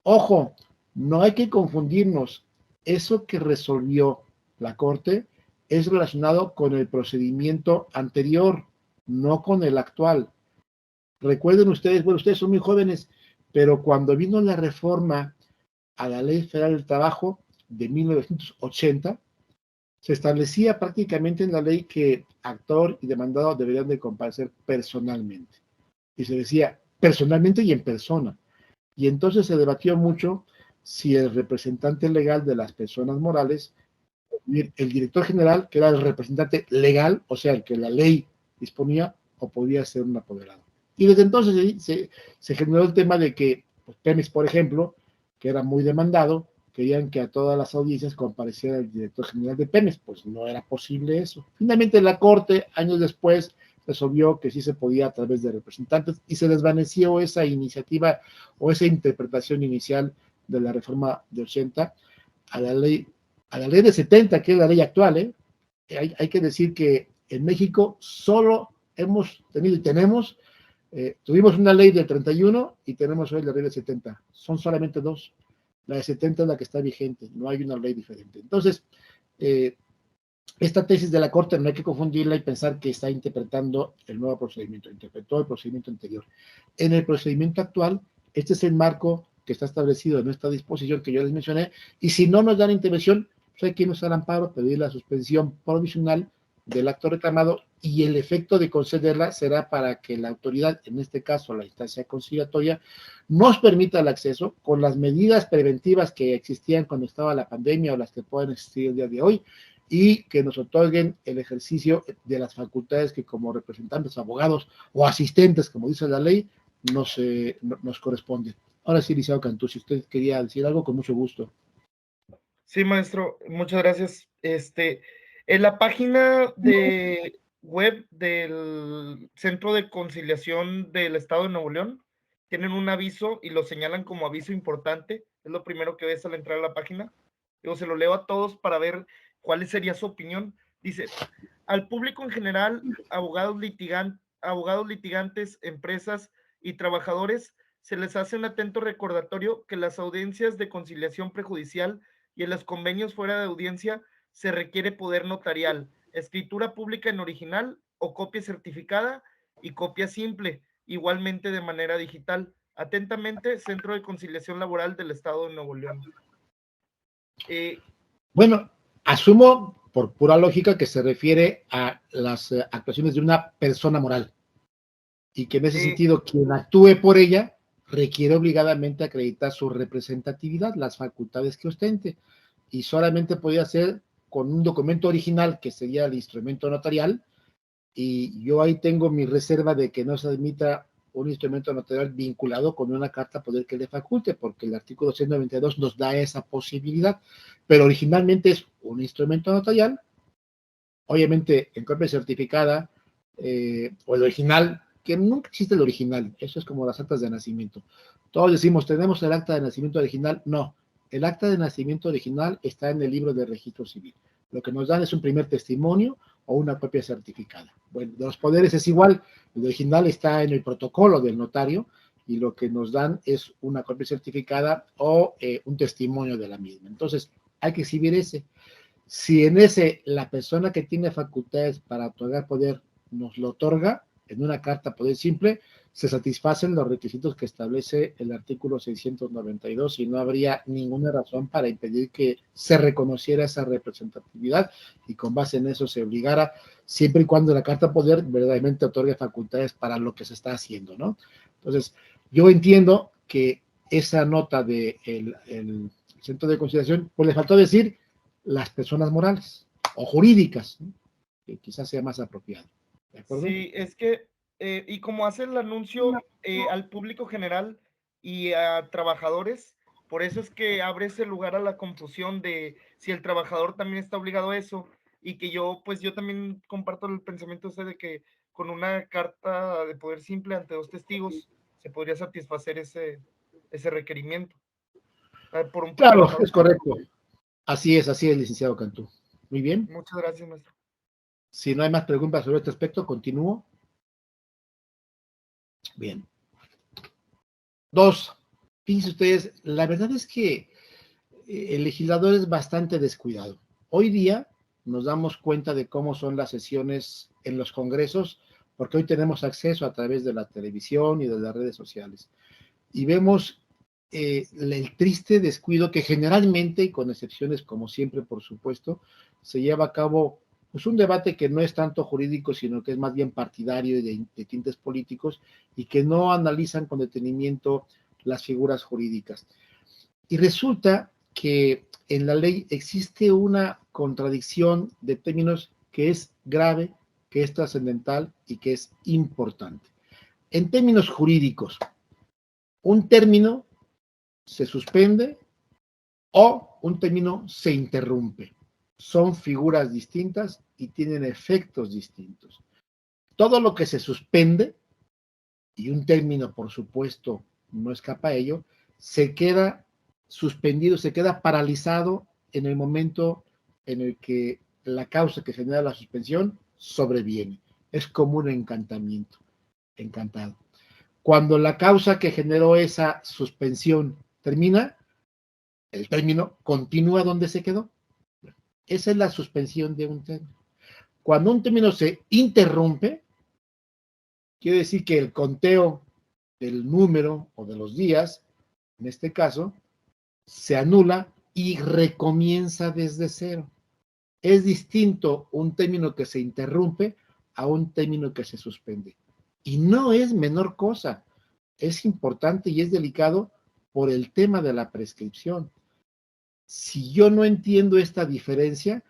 Ojo, no hay que confundirnos. Eso que resolvió la Corte es relacionado con el procedimiento anterior, no con el actual. Recuerden ustedes, bueno, ustedes son muy jóvenes, pero cuando vino la reforma a la Ley Federal del Trabajo de 1980, se establecía prácticamente en la ley que actor y demandado deberían de comparecer personalmente. Y se decía personalmente y en persona. Y entonces se debatió mucho si el representante legal de las personas morales, el director general, que era el representante legal, o sea, el que la ley disponía, o podía ser un apoderado. Y desde entonces se generó el tema de que pues, Pemex, por ejemplo, que era muy demandado, querían que a todas las audiencias compareciera el director general de Pemex, pues no era posible eso. Finalmente la Corte, años después, resolvió que sí se podía a través de representantes y se desvaneció esa iniciativa o esa interpretación inicial de la reforma de 80 a la ley de 70, que es la ley actual. Hay que decir que en México solo hemos tenido y tenemos, tuvimos una ley del 31 y tenemos hoy la ley de 70. Son solamente dos. La de 70 es la que está vigente, no hay una ley diferente. Entonces, esta tesis de la Corte no hay que confundirla y pensar que está interpretando el nuevo procedimiento, interpretó el procedimiento anterior. En el procedimiento actual, este es el marco que está establecido en esta disposición que yo les mencioné, y si no nos dan intervención, pues hay que irnos al amparo, pedir la suspensión provisional del acto reclamado, y el efecto de concederla será para que la autoridad, en este caso la instancia conciliatoria, nos permita el acceso con las medidas preventivas que existían cuando estaba la pandemia o las que pueden existir el día de hoy, y que nos otorguen el ejercicio de las facultades que como representantes, abogados o asistentes, como dice la ley, nos corresponden. Ahora sí, licenciado Cantú, si usted quería decir algo, con mucho gusto. Sí, maestro, muchas gracias. En la página de web del Centro de Conciliación del Estado de Nuevo León, tienen un aviso y lo señalan como aviso importante. Es lo primero que ves al entrar a la página. Yo se lo leo a todos para ver cuál sería su opinión. Dice, al público en general, abogados litigantes, empresas y trabajadores, se les hace un atento recordatorio que las audiencias de conciliación prejudicial y en los convenios fuera de audiencia se requiere poder notarial, escritura pública en original o copia certificada y copia simple, igualmente de manera digital. Atentamente, Centro de Conciliación Laboral del Estado de Nuevo León. Bueno, asumo por pura lógica que se refiere a las actuaciones de una persona moral y que en ese sentido quien actúe por ella requiere obligadamente acreditar su representatividad, las facultades que ostente, y solamente podía hacer con un documento original que sería el instrumento notarial, y yo ahí tengo mi reserva de que no se admita un instrumento notarial vinculado con una carta poder que le faculte, porque el artículo 192 nos da esa posibilidad, pero originalmente es un instrumento notarial, obviamente en copia certificada, o el original, que nunca existe el original, eso es como las actas de nacimiento. Todos decimos, ¿tenemos el acta de nacimiento original? No, el acta de nacimiento original está en el libro de registro civil. Lo que nos dan es un primer testimonio o una copia certificada. Bueno, de los poderes es igual, el original está en el protocolo del notario y lo que nos dan es una copia certificada o un testimonio de la misma. Entonces, hay que exhibir ese. Si en ese la persona que tiene facultades para otorgar poder nos lo otorga en una carta poder simple, se satisfacen los requisitos que establece el artículo 692 y no habría ninguna razón para impedir que se reconociera esa representatividad y con base en eso se obligara, siempre y cuando la carta poder verdaderamente otorgue facultades para lo que se está haciendo, ¿no? Entonces, yo entiendo que esa nota del el centro de conciliación, pues le faltó decir las personas morales o jurídicas, ¿no? Que quizás sea más apropiado. ¿De acuerdo? Sí, es que, y como hace el anuncio al público general y a trabajadores, por eso es que abre ese lugar a la confusión de si el trabajador también está obligado a eso, y que yo, pues yo también comparto el pensamiento ese de que con una carta de poder simple ante dos testigos se podría satisfacer ese requerimiento por un Claro, trabajador. es correcto. Así es, licenciado Cantú. Muy bien. Muchas gracias, maestro. Si no hay más preguntas sobre este aspecto, continúo. Bien. 2. Fíjense ustedes, la verdad es que el legislador es bastante descuidado. Hoy día nos damos cuenta de cómo son las sesiones en los congresos, porque hoy tenemos acceso a través de la televisión y de las redes sociales. Y vemos el triste descuido que generalmente, y con excepciones como siempre, por supuesto, se lleva a cabo pues un debate que no es tanto jurídico, sino que es más bien partidario y de tintes políticos, y que no analizan con detenimiento las figuras jurídicas. Y resulta que en la ley existe una contradicción de términos que es grave, que es trascendental y que es importante. En términos jurídicos, un término se suspende o un término se interrumpe. Son figuras distintas y tienen efectos distintos. Todo lo que se suspende, y un término, por supuesto, no escapa a ello, se queda suspendido, se queda paralizado en el momento en el que la causa que genera la suspensión sobreviene. Es como un encantamiento. Encantado. Cuando la causa que generó esa suspensión termina, el término continúa donde se quedó. Esa es la suspensión de un término. Cuando un término se interrumpe, quiere decir que el conteo del número o de los días, en este caso, se anula y recomienza desde cero. Es distinto un término que se interrumpe a un término que se suspende. Y no es menor cosa. Es importante y es delicado por el tema de la prescripción. Si yo no entiendo esta diferencia,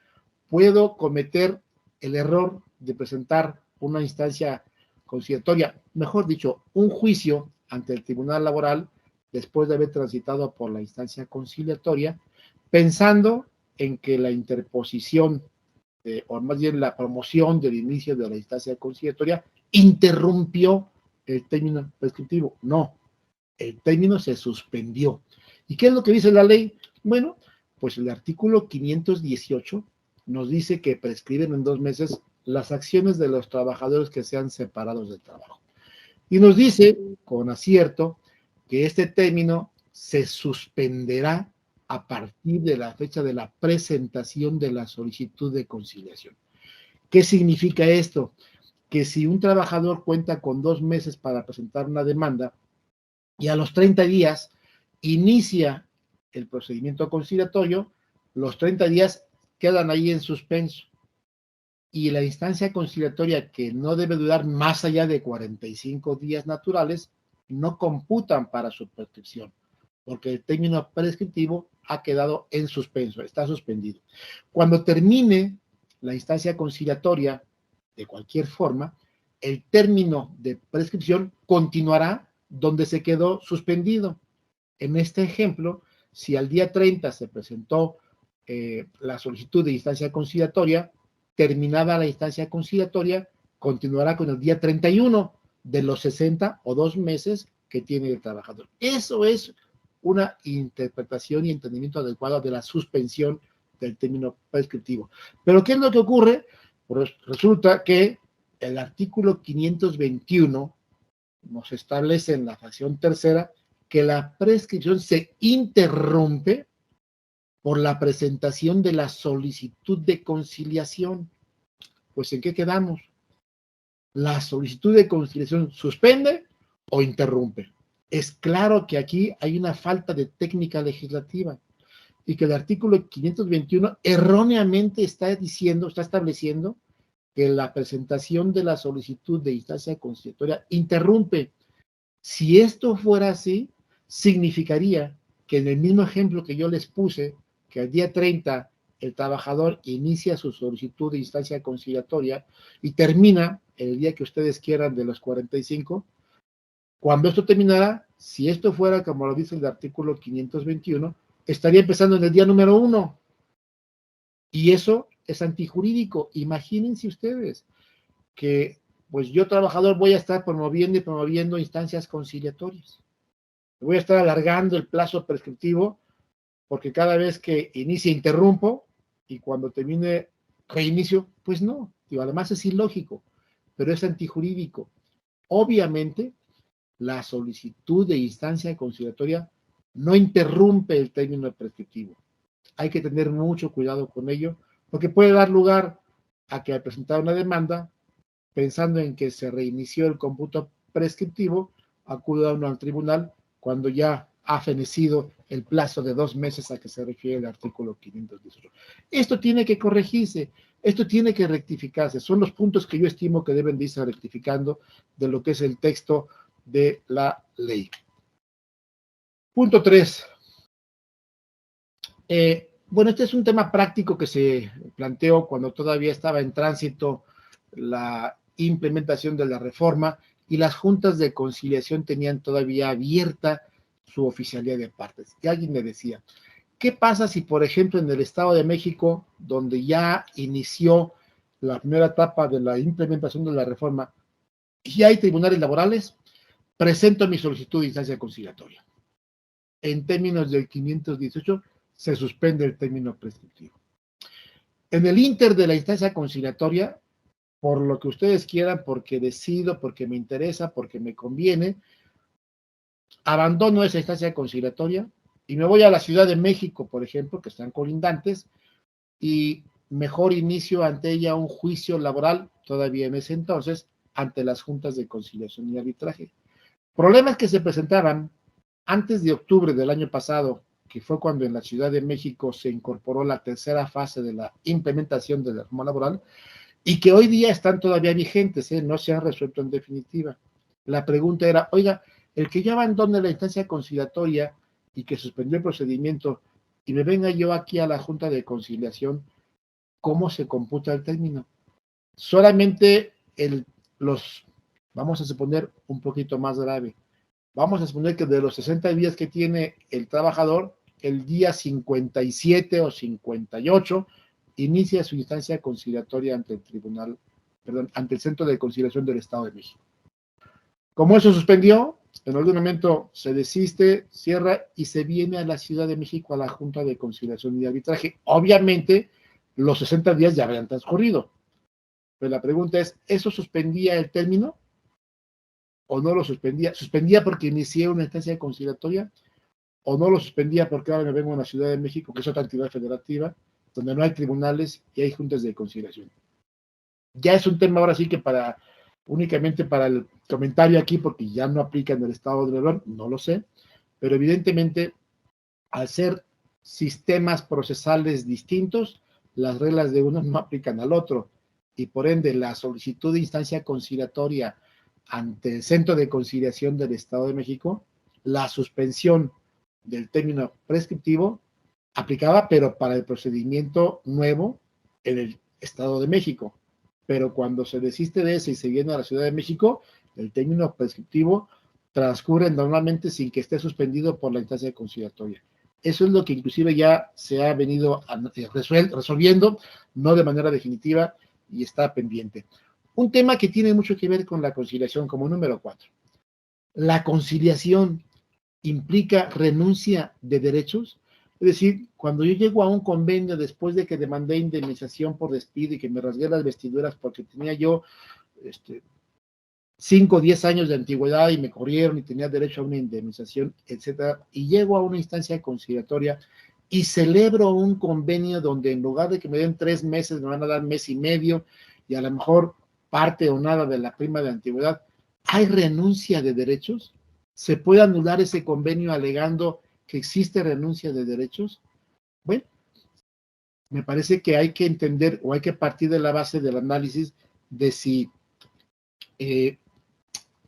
puedo cometer el error de presentar una instancia conciliatoria, mejor dicho, un juicio ante el Tribunal Laboral después de haber transitado por la instancia conciliatoria, pensando en que la interposición, o más bien la promoción del inicio de la instancia conciliatoria, interrumpió el término prescriptivo. No, el término se suspendió. ¿Y qué es lo que dice la ley? Bueno, pues el artículo 518 nos dice que prescriben en 2 meses las acciones de los trabajadores que sean separados del trabajo. Y nos dice, con acierto, que este término se suspenderá a partir de la fecha de la presentación de la solicitud de conciliación. ¿Qué significa esto? Que si un trabajador cuenta con 2 meses para presentar una demanda y a los 30 días inicia el procedimiento conciliatorio, los 30 días quedan ahí en suspenso. Y la instancia conciliatoria, que no debe durar más allá de 45 días naturales, no computan para su prescripción, porque el término prescriptivo ha quedado en suspenso, está suspendido. Cuando termine la instancia conciliatoria, de cualquier forma, el término de prescripción continuará donde se quedó suspendido. En este ejemplo, si al día 30 se presentó la solicitud de instancia conciliatoria, terminada la instancia conciliatoria, continuará con el día 31 de los 60 o 2 meses que tiene el trabajador. Eso es una interpretación y entendimiento adecuado de la suspensión del término prescriptivo. Pero ¿qué es lo que ocurre? Pues resulta que el artículo 521 nos establece en la fracción tercera que la prescripción se interrumpe por la presentación de la solicitud de conciliación. Pues ¿en qué quedamos? ¿La solicitud de conciliación suspende o interrumpe? Es claro que aquí hay una falta de técnica legislativa y que el artículo 521 erróneamente está estableciendo que la presentación de la solicitud de instancia conciliatoria interrumpe. Si esto fuera así, significaría que en el mismo ejemplo que yo les puse, que al día 30 el trabajador inicia su solicitud de instancia conciliatoria y termina el día que ustedes quieran de los 45, cuando esto terminara, si esto fuera como lo dice el artículo 521, estaría empezando en el día número 1. Y eso es antijurídico. Imagínense ustedes que pues yo trabajador voy a estar promoviendo y promoviendo instancias conciliatorias. Voy a estar alargando el plazo prescriptivo porque cada vez que inicie interrumpo y cuando termine reinicio, pues no. Digo, además es ilógico, pero es antijurídico. Obviamente, la solicitud de instancia conciliatoria no interrumpe el término prescriptivo. Hay que tener mucho cuidado con ello, porque puede dar lugar a que al presentar una demanda, pensando en que se reinició el cómputo prescriptivo, acuda uno al tribunal cuando ya ha fenecido el plazo de 2 meses a que se refiere el artículo 518. Esto tiene que corregirse, esto tiene que rectificarse. Son los puntos que yo estimo que deben de irse rectificando de lo que es el texto de la ley. Punto 3. Bueno, este es un tema práctico que se planteó cuando todavía estaba en tránsito la implementación de la reforma y las juntas de conciliación tenían todavía abierta su oficialía de partes. Y alguien me decía, ¿qué pasa si, por ejemplo, en el Estado de México, donde ya inició la primera etapa de la implementación de la reforma, y hay tribunales laborales, presento mi solicitud de instancia conciliatoria? En términos del 518, se suspende el término prescriptivo. En el inter de la instancia conciliatoria, por lo que ustedes quieran, porque decido, porque me interesa, porque me conviene, abandono esa instancia conciliatoria y me voy a la Ciudad de México, por ejemplo, que están colindantes, y mejor inicio ante ella un juicio laboral, todavía en ese entonces, ante las juntas de conciliación y arbitraje. Problemas que se presentaban antes de octubre del año pasado, que fue cuando en la Ciudad de México se incorporó la tercera fase de la implementación de la reforma laboral, y que hoy día están todavía vigentes, no se han resuelto en definitiva. La pregunta era, oiga, el que yo abandone la instancia conciliatoria y que suspendió el procedimiento y me venga yo aquí a la Junta de Conciliación, ¿cómo se computa el término? Solamente vamos a suponer un poquito más grave, vamos a suponer que de los 60 días que tiene el trabajador, el día 57 o 58 inicia su instancia conciliatoria ante el Centro de Conciliación del Estado de México. Como eso suspendió, en algún momento se desiste, cierra y se viene a la Ciudad de México a la Junta de Conciliación y Arbitraje. Obviamente, los 60 días ya habían transcurrido. Pero la pregunta es, ¿eso suspendía el término o no lo suspendía? ¿Suspendía porque inicié una instancia conciliatoria o no lo suspendía porque ahora me vengo a la Ciudad de México, que es otra entidad federativa, donde no hay tribunales y hay juntas de conciliación? Ya es un tema ahora sí que únicamente para el comentario aquí, porque ya no aplica en el Estado de Nuevo León, no lo sé, pero evidentemente al ser sistemas procesales distintos, las reglas de uno no aplican al otro, y por ende la solicitud de instancia conciliatoria ante el Centro de Conciliación del Estado de México, la suspensión del término prescriptivo aplicaba, pero para el procedimiento nuevo en el Estado de México. Pero cuando se desiste de ese y se viene a la Ciudad de México, el término prescriptivo transcurre normalmente sin que esté suspendido por la instancia conciliatoria. Eso es lo que inclusive ya se ha venido resolviendo, no de manera definitiva, y está pendiente. Un tema que tiene mucho que ver con la conciliación como número 4. La conciliación implica renuncia de derechos. Es decir, cuando yo llego a un convenio después de que demandé indemnización por despido y que me rasgué las vestiduras porque tenía yo 5 o 10 años de antigüedad y me corrieron y tenía derecho a una indemnización, etcétera, y llego a una instancia conciliatoria y celebro un convenio donde en lugar de que me den 3 meses, me van a dar mes y medio y a lo mejor parte o nada de la prima de antigüedad, ¿hay renuncia de derechos? ¿Se puede anular ese convenio alegando que existe renuncia de derechos? Bueno, me parece que hay que entender o hay que partir de la base del análisis de si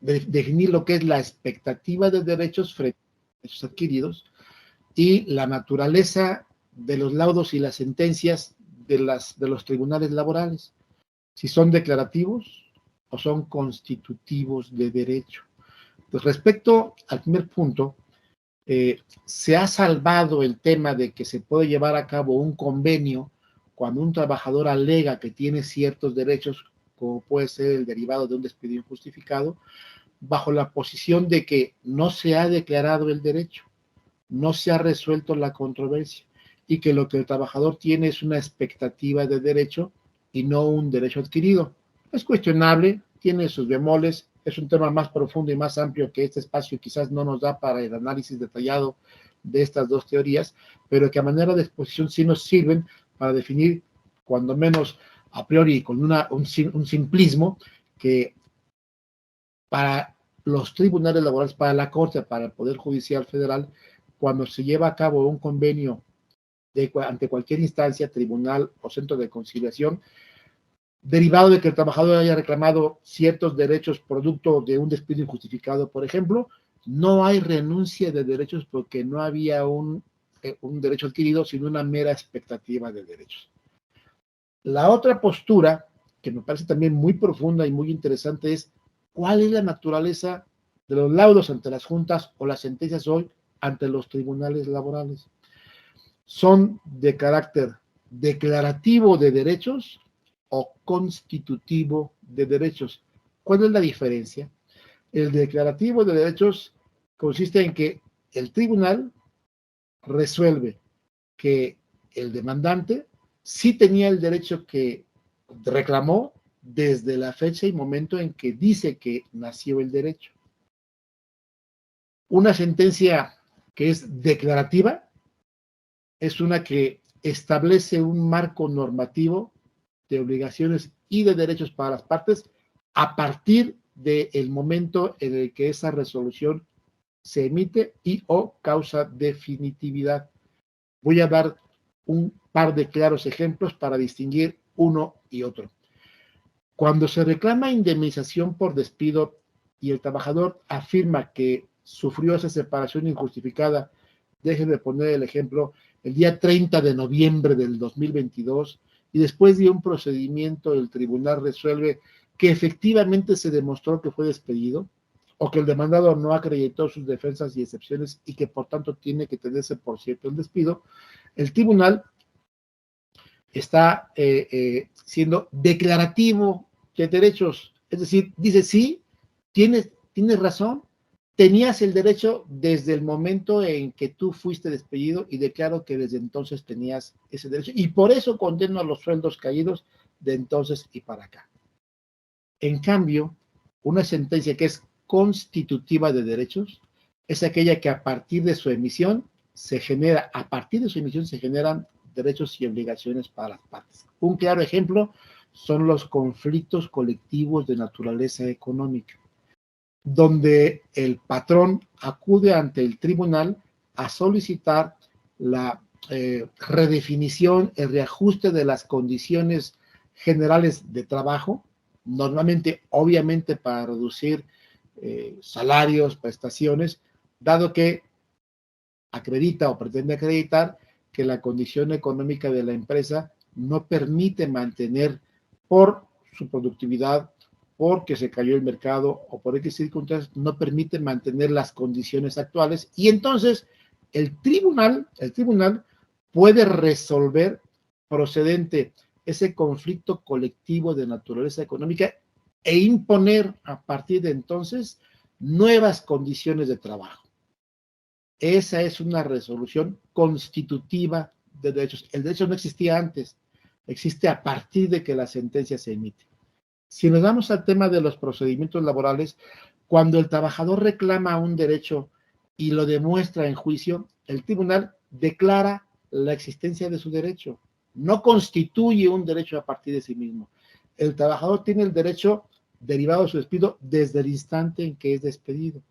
definir lo que es la expectativa de derechos frente a derechos adquiridos y la naturaleza de los laudos y las sentencias de los tribunales laborales, si son declarativos o son constitutivos de derecho. Pues respecto al primer punto, se ha salvado el tema de que se puede llevar a cabo un convenio cuando un trabajador alega que tiene ciertos derechos, como puede ser el derivado de un despido injustificado, bajo la posición de que no se ha declarado el derecho, no se ha resuelto la controversia y que lo que el trabajador tiene es una expectativa de derecho y no un derecho adquirido. Es cuestionable, tiene sus bemoles, es un tema más profundo y más amplio que este espacio quizás no nos da para el análisis detallado de estas dos teorías, pero que a manera de exposición sí nos sirven para definir, cuando menos a priori con un simplismo, que para los tribunales laborales, para la Corte, para el Poder Judicial Federal, cuando se lleva a cabo un convenio ante cualquier instancia, tribunal o centro de conciliación, derivado de que el trabajador haya reclamado ciertos derechos producto de un despido injustificado, por ejemplo, no hay renuncia de derechos porque no había un derecho adquirido, sino una mera expectativa de derechos. La otra postura, que me parece también muy profunda y muy interesante, es cuál es la naturaleza de los laudos ante las juntas o las sentencias hoy ante los tribunales laborales. ¿Son de carácter declarativo de derechos o constitutivo de derechos? ¿Cuál es la diferencia? El declarativo de derechos consiste en que el tribunal resuelve que el demandante sí tenía el derecho que reclamó desde la fecha y momento en que dice que nació el derecho. Una sentencia que es declarativa es una que establece un marco normativo de obligaciones y de derechos para las partes a partir del momento en el que esa resolución se emite y o causa definitividad. Voy a dar un par de claros ejemplos para distinguir uno y otro. Cuando se reclama indemnización por despido y el trabajador afirma que sufrió esa separación injustificada, déjenme poner el ejemplo, el día 30 de noviembre del 2022, y después de un procedimiento el tribunal resuelve que efectivamente se demostró que fue despedido, o que el demandado no acreditó sus defensas y excepciones y que por tanto tiene que tenerse por cierto el despido, el tribunal está siendo declarativo de derechos, es decir, dice sí, tienes razón, tenías el derecho desde el momento en que tú fuiste despedido y declaro que desde entonces tenías ese derecho y por eso condeno a los sueldos caídos de entonces y para acá. En cambio, una sentencia que es constitutiva de derechos es aquella que a partir de su emisión se generan derechos y obligaciones para las partes. Un claro ejemplo son los conflictos colectivos de naturaleza económica, donde el patrón acude ante el tribunal a solicitar la redefinición, el reajuste de las condiciones generales de trabajo, normalmente, obviamente, para reducir salarios, prestaciones, dado que acredita o pretende acreditar que la condición económica de la empresa no permite mantener por su productividad, porque se cayó el mercado o por X circunstancias, no permite mantener las condiciones actuales y entonces el tribunal puede resolver procedente ese conflicto colectivo de naturaleza económica e imponer a partir de entonces nuevas condiciones de trabajo. Esa es una resolución constitutiva de derechos. El derecho no existía antes, existe a partir de que la sentencia se emite. Si nos vamos al tema de los procedimientos laborales, cuando el trabajador reclama un derecho y lo demuestra en juicio, el tribunal declara la existencia de su derecho. No constituye un derecho a partir de sí mismo. El trabajador tiene el derecho derivado de su despido desde el instante en que es despedido.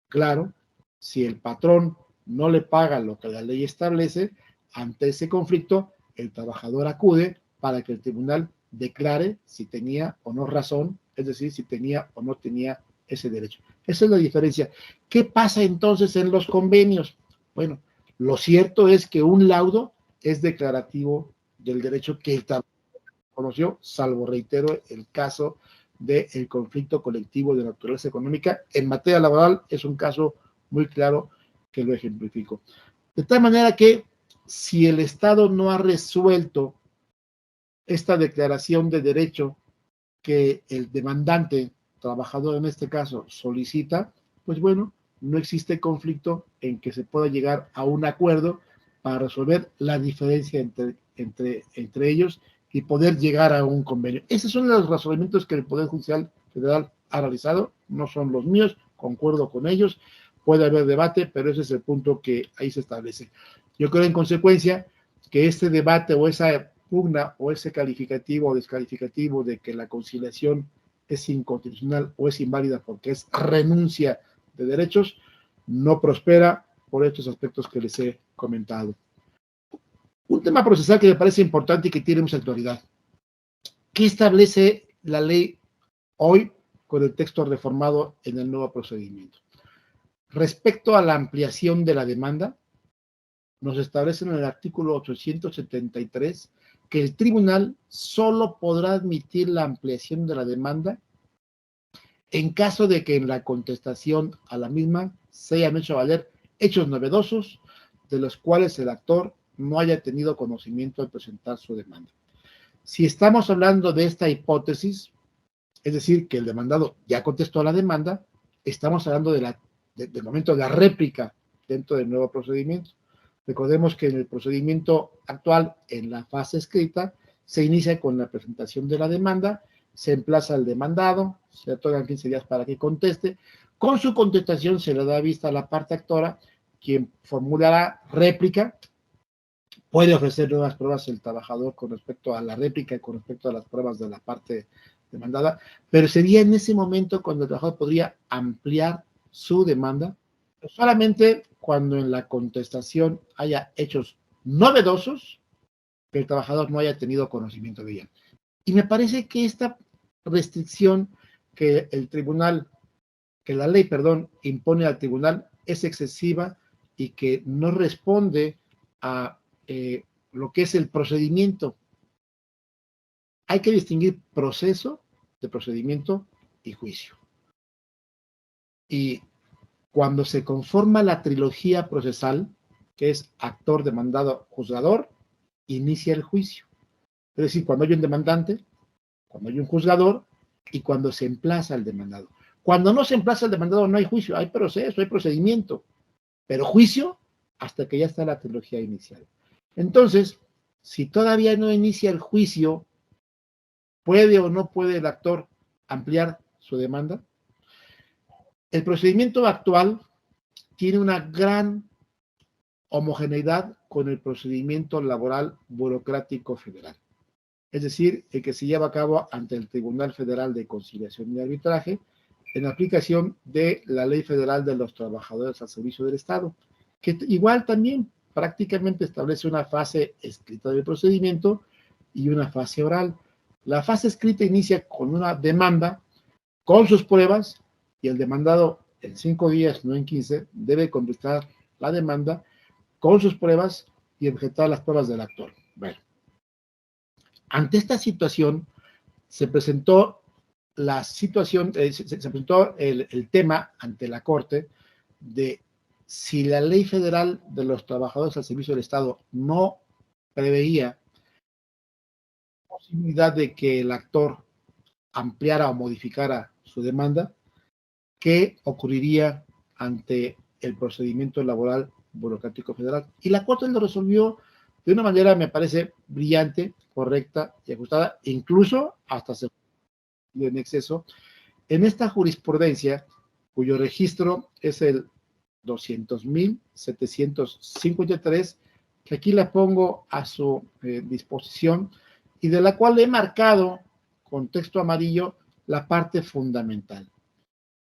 Claro, si el patrón no le paga lo que la ley establece, ante ese conflicto, el trabajador acude para que el tribunal declare si tenía o no razón, es decir, si tenía o no tenía ese derecho. Esa es la diferencia. ¿Qué pasa entonces en los convenios? Bueno, lo cierto es que un laudo es declarativo del derecho que el trabajador conoció, salvo, reitero, el caso del conflicto colectivo de naturaleza económica. En materia laboral es un caso muy claro que lo ejemplifico. De tal manera que si el Estado no ha resuelto esta declaración de derecho que el demandante, trabajador en este caso, solicita, pues bueno, no existe conflicto en que se pueda llegar a un acuerdo para resolver la diferencia entre ellos y poder llegar a un convenio. Esos son los razonamientos que el Poder Judicial Federal ha realizado, no son los míos, concuerdo con ellos, puede haber debate, pero ese es el punto que ahí se establece. Yo creo en consecuencia que este debate o esa pugna o ese calificativo o descalificativo de que la conciliación es inconstitucional o es inválida porque es renuncia de derechos, no prospera por estos aspectos que les he comentado. Un tema procesal que me parece importante y que tiene mucha actualidad. ¿Qué establece la ley hoy con el texto reformado en el nuevo procedimiento? Respecto a la ampliación de la demanda, nos establece en el artículo 873 que el tribunal solo podrá admitir la ampliación de la demanda en caso de que en la contestación a la misma se hayan hecho valer hechos novedosos de los cuales el actor no haya tenido conocimiento al presentar su demanda. Si estamos hablando de esta hipótesis, es decir, que el demandado ya contestó a la demanda, estamos hablando del momento de la réplica dentro del nuevo procedimiento. Recordemos que en el procedimiento actual, en la fase escrita, se inicia con la presentación de la demanda, se emplaza al demandado, se le otorgan 15 días para que conteste. Con su contestación se le da vista a la parte actora, quien formulará réplica. Puede ofrecer nuevas pruebas el trabajador con respecto a la réplica y con respecto a las pruebas de la parte demandada, pero sería en ese momento cuando el trabajador podría ampliar su demanda, solamente cuando en la contestación haya hechos novedosos que el trabajador no haya tenido conocimiento de ella. Y me parece que esta restricción que la ley, impone al tribunal es excesiva y que no responde a lo que es el procedimiento. Hay que distinguir proceso de procedimiento y juicio. Y cuando se conforma la trilogía procesal, que es actor, demandado, juzgador, inicia el juicio. Es decir, cuando hay un demandante, cuando hay un juzgador y cuando se emplaza el demandado. Cuando no se emplaza el demandado no hay juicio, hay proceso, hay procedimiento, pero juicio hasta que ya está la trilogía inicial. Entonces, si todavía no inicia el juicio, ¿puede o no puede el actor ampliar su demanda? El procedimiento actual tiene una gran homogeneidad con el procedimiento laboral burocrático federal. Es decir, el que se lleva a cabo ante el Tribunal Federal de Conciliación y Arbitraje en aplicación de la Ley Federal de los Trabajadores al Servicio del Estado, que igual también prácticamente establece una fase escrita del procedimiento y una fase oral. La fase escrita inicia con una demanda con sus pruebas y el demandado en 5 días, no en 15, debe contestar la demanda con sus pruebas y objetar las pruebas del actor. Bueno, ante esta situación se presentó la situación, se presentó el tema ante la Corte de si la Ley Federal de los Trabajadores al Servicio del Estado no preveía la posibilidad de que el actor ampliara o modificara su demanda, ¿qué ocurriría ante el procedimiento laboral burocrático federal. Y la Corte lo resolvió de una manera, me parece, brillante, correcta y ajustada, incluso hasta se en exceso, en esta jurisprudencia, cuyo registro es el 200.753, que aquí la pongo a su disposición, y de la cual he marcado con texto amarillo la parte fundamental.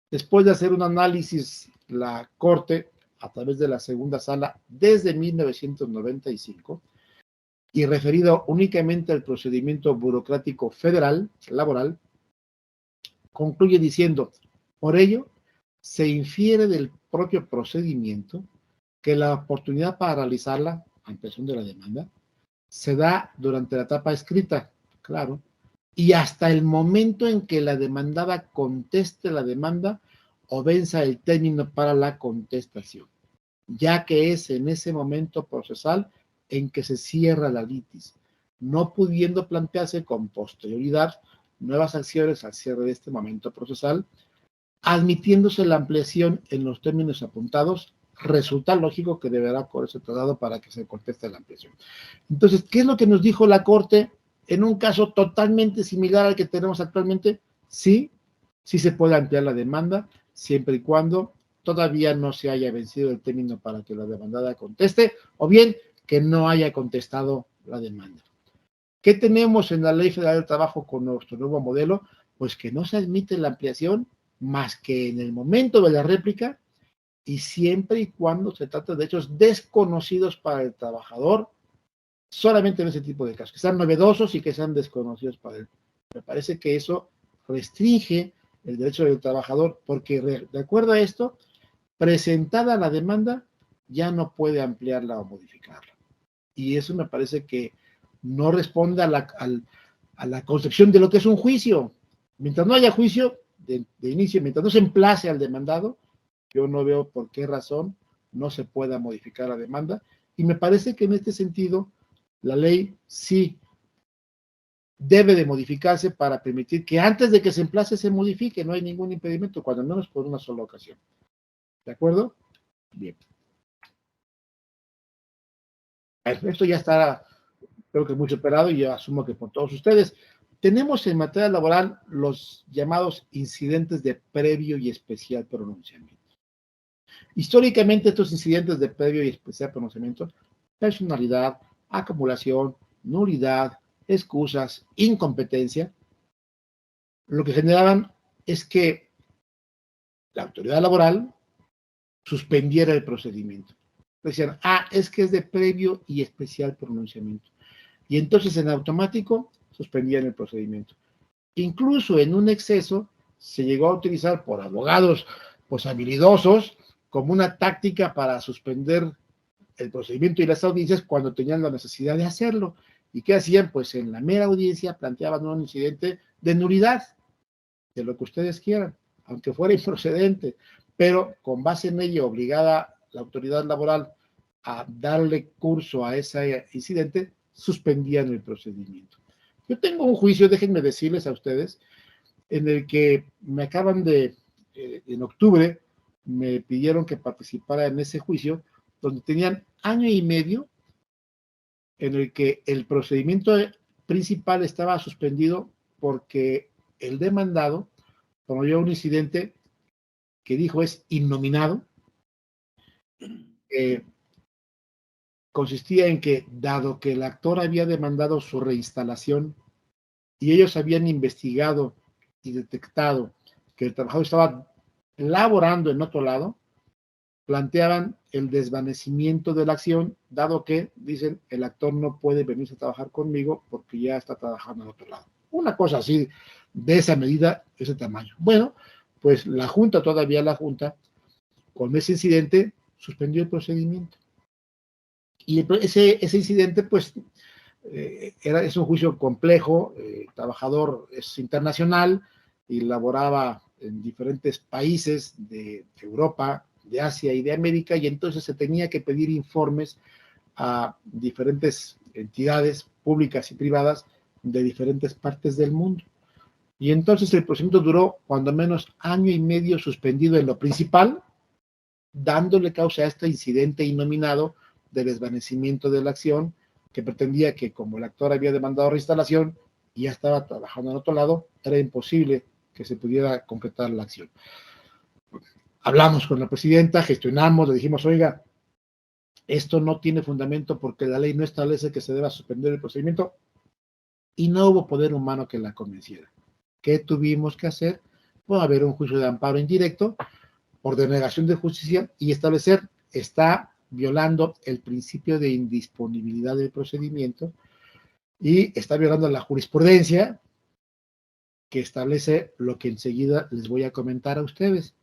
Después de hacer un análisis, la Corte, a través de la segunda sala, desde 1995, y referido únicamente al procedimiento burocrático federal, laboral, concluye diciendo, por ello, se infiere del propio procedimiento que la oportunidad para realizarla, a impresión de la demanda, se da durante la etapa escrita, claro, y hasta el momento en que la demandada conteste la demanda o venza el término para la contestación, ya que es en ese momento procesal en que se cierra la litis, no pudiendo plantearse con posterioridad nuevas acciones al cierre de este momento procesal, admitiéndose la ampliación en los términos apuntados, resulta lógico que deberá correrse tratado para que se conteste la ampliación. Entonces, ¿qué es lo que nos dijo la Corte en un caso totalmente similar al que tenemos actualmente? Sí, sí se puede ampliar la demanda, siempre y cuando todavía no se haya vencido el término para que la demandada conteste, o bien que no haya contestado la demanda. ¿Qué tenemos en la Ley Federal del Trabajo con nuestro nuevo modelo? Pues que no se admite la ampliación más que en el momento de la réplica y siempre y cuando se trata de hechos desconocidos para el trabajador, solamente en ese tipo de casos, que sean novedosos y que sean desconocidos para él. Me parece que eso restringe el derecho del trabajador, porque de acuerdo a esto, presentada la demanda, ya no puede ampliarla o modificarla. Y eso me parece que no responde a la concepción de lo que es un juicio. Mientras no haya juicio de inicio, mientras no se emplace al demandado, yo no veo por qué razón no se pueda modificar la demanda. Y me parece que en este sentido, la ley sí debe de modificarse para permitir que antes de que se emplace se modifique, no hay ningún impedimento, cuando menos por una sola ocasión. ¿De acuerdo? Bien. Esto ya está, creo que muy superado y yo asumo que por todos ustedes. Tenemos en materia laboral los llamados incidentes de previo y especial pronunciamiento. Históricamente, estos incidentes de previo y especial pronunciamiento, personalidad, acumulación, nulidad, excusas, incompetencia, lo que generaban es que la autoridad laboral suspendiera el procedimiento. Decían, es que es de previo y especial pronunciamiento. Y entonces en automático suspendían el procedimiento. Incluso en un exceso se llegó a utilizar por abogados pues habilidosos como una táctica para suspender el procedimiento y las audiencias cuando tenían la necesidad de hacerlo. ¿Y qué hacían? Pues en la mera audiencia planteaban un incidente de nulidad, de lo que ustedes quieran, aunque fuera improcedente, pero con base en ello obligada la autoridad laboral a darle curso a ese incidente, suspendían el procedimiento. Yo tengo un juicio, déjenme decirles a ustedes, en el que me acaban en octubre, me pidieron que participara en ese juicio, donde tenían año y medio en el que el procedimiento principal estaba suspendido porque el demandado promovió un incidente que dijo es innominado, consistía en que, dado que el actor había demandado su reinstalación y ellos habían investigado y detectado que el trabajador estaba laborando en otro lado, planteaban el desvanecimiento de la acción, dado que, dicen, el actor no puede venirse a trabajar conmigo porque ya está trabajando en otro lado. Una cosa así, de esa medida, ese tamaño. Bueno, pues la Junta, con ese incidente, suspendió el procedimiento. Y ese incidente, pues, es un juicio complejo, el trabajador es internacional y laboraba en diferentes países de Europa, de Asia y de América, y entonces se tenía que pedir informes a diferentes entidades públicas y privadas de diferentes partes del mundo. Y entonces el procedimiento duró cuando menos año y medio suspendido en lo principal, dándole causa a este incidente innominado de desvanecimiento de la acción, que pretendía que como el actor había demandado reinstalación y ya estaba trabajando en otro lado, era imposible que se pudiera concretar la acción. Hablamos con la presidenta, gestionamos, le dijimos, oiga, esto no tiene fundamento porque la ley no establece que se deba suspender el procedimiento, y no hubo poder humano que la convenciera. ¿Qué tuvimos que hacer? Bueno, haber un juicio de amparo indirecto por denegación de justicia y establecer, está violando el principio de indisponibilidad del procedimiento y está violando la jurisprudencia que establece lo que enseguida les voy a comentar a ustedes.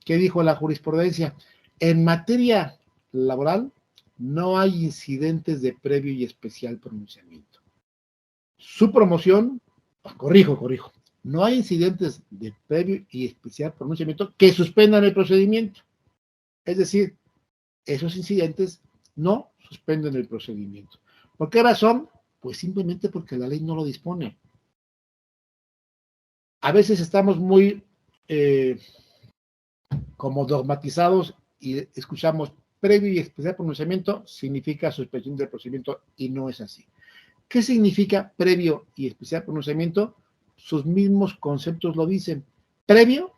¿Qué dijo la jurisprudencia? En materia laboral no hay incidentes de previo y especial pronunciamiento. Su promoción, corrijo, no hay incidentes de previo y especial pronunciamiento que suspendan el procedimiento. Es decir, esos incidentes no suspenden el procedimiento. ¿Por qué razón? Pues simplemente porque la ley no lo dispone. A veces estamos muy como dogmatizados y escuchamos previo y especial pronunciamiento significa suspensión del procedimiento y no es así. ¿Qué significa previo y especial pronunciamiento? Sus mismos conceptos lo dicen. Previo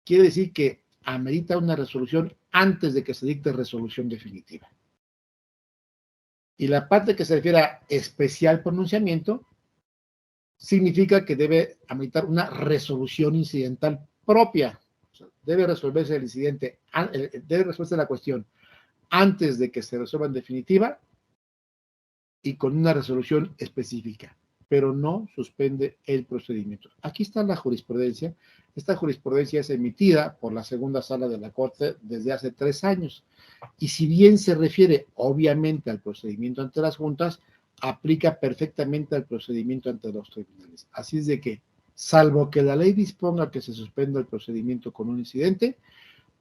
quiere decir que amerita una resolución antes de que se dicte resolución definitiva. Y la parte que se refiere a especial pronunciamiento significa que debe ameritar una resolución incidental propia. O sea, debe resolverse el incidente, debe resolverse la cuestión antes de que se resuelva en definitiva y con una resolución específica, pero no suspende el procedimiento. Aquí está la jurisprudencia. Esta jurisprudencia es emitida por la segunda sala de la Corte desde hace 3 años. Y si bien se refiere obviamente al procedimiento ante las juntas, aplica perfectamente al procedimiento ante los tribunales. Así es de que, salvo que la ley disponga que se suspenda el procedimiento con un incidente,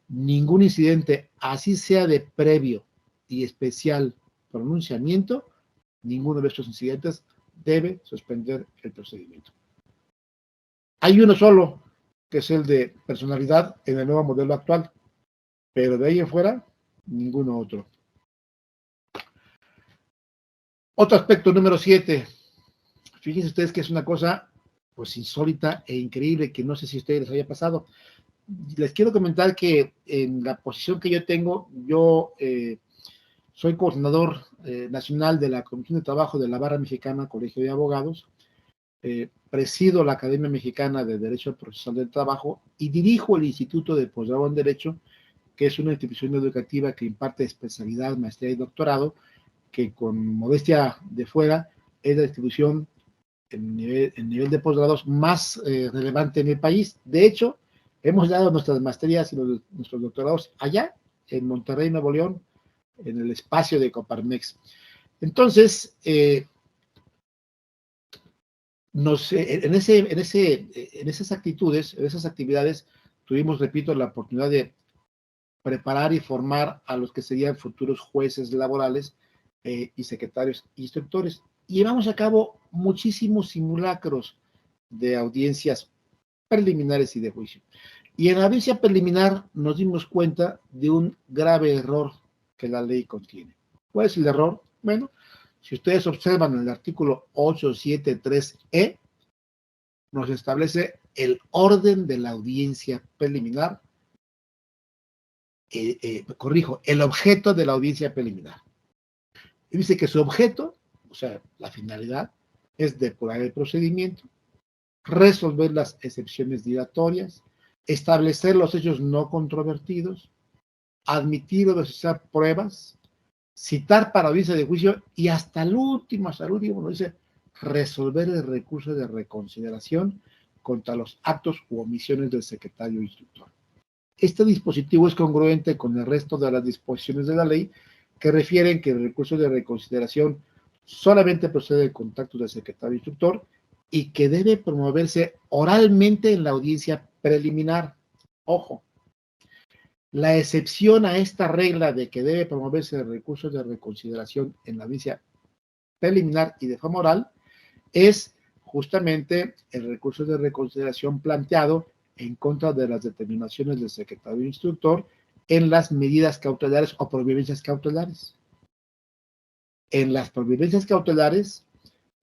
ningún incidente, así sea de previo y especial pronunciamiento, ninguno de estos incidentes debe suspender el procedimiento. Hay uno solo, que es el de personalidad en el nuevo modelo actual, pero de ahí en fuera, ninguno otro. Otro aspecto número 7. Fíjense ustedes que es una cosa pues insólita e increíble que no sé si a ustedes les haya pasado. Les quiero comentar que en la posición que yo tengo, yo soy coordinador nacional de la Comisión de Trabajo de la Barra Mexicana, Colegio de Abogados, presido la Academia Mexicana de Derecho Procesal del Trabajo y dirijo el Instituto de Posgrado en Derecho, que es una institución educativa que imparte especialidad, maestría y doctorado, que con modestia de fuera es la institución en nivel de posgrados más relevante en el país. De hecho, hemos dado nuestras maestrías y nuestros doctorados allá, en Monterrey, Nuevo León, en el espacio de Coparmex. Entonces, en esas actividades, tuvimos, repito, la oportunidad de preparar y formar a los que serían futuros jueces laborales y secretarios instructores. Y llevamos a cabo muchísimos simulacros de audiencias preliminares y de juicio. Y en la audiencia preliminar nos dimos cuenta de un grave error que la ley contiene. ¿Cuál es el error? Bueno, si ustedes observan el artículo 873E, nos establece el orden de la audiencia preliminar, el objeto de la audiencia preliminar. Y dice que su objeto, o sea, la finalidad, es depurar el procedimiento, resolver las excepciones dilatorias, establecer los hechos no controvertidos, admitir o desechar pruebas, citar para audiencia de juicio y hasta el último, nos dice resolver el recurso de reconsideración contra los actos u omisiones del secretario instructor. Este dispositivo es congruente con el resto de las disposiciones de la ley que refieren que el recurso de reconsideración solamente procede de contactos del secretario instructor y que debe promoverse oralmente en la audiencia preliminar. Ojo, la excepción a esta regla de que debe promoverse el recurso de reconsideración en la audiencia preliminar y de forma oral es justamente el recurso de reconsideración planteado en contra de las determinaciones del secretario instructor en las medidas cautelares o prohibiciones cautelares. En las prohibiciones cautelares,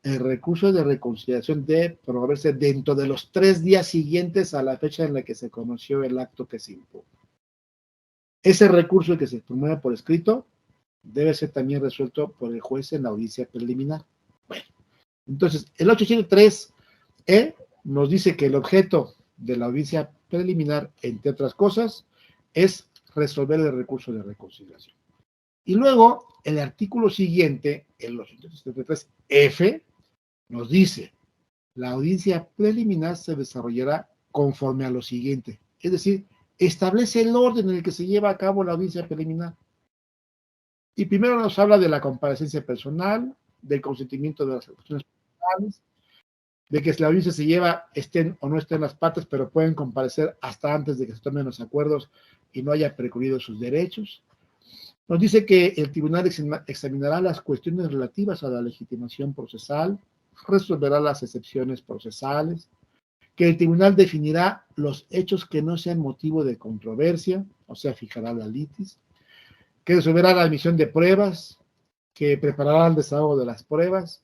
el recurso de reconsideración debe promoverse dentro de los 3 días siguientes a la fecha en la que se conoció el acto que se impugna. Ese recurso que se promueve por escrito debe ser también resuelto por el juez en la audiencia preliminar. Bueno, entonces, el 873E nos dice que el objeto de la audiencia preliminar, entre otras cosas, es resolver el recurso de reconsideración. Y luego, el artículo siguiente, el 873F, nos dice, la audiencia preliminar se desarrollará conforme a lo siguiente. Es decir, establece el orden en el que se lleva a cabo la audiencia preliminar. Y primero nos habla de la comparecencia personal, del consentimiento de las acusaciones personales, de que si la audiencia se lleva, estén o no estén las partes, pero pueden comparecer hasta antes de que se tomen los acuerdos y no haya precluido sus derechos. Nos dice que el tribunal examinará las cuestiones relativas a la legitimación procesal, resolverá las excepciones procesales, que el tribunal definirá los hechos que no sean motivo de controversia, o sea, fijará la litis, que resolverá la admisión de pruebas, que preparará el desahogo de las pruebas,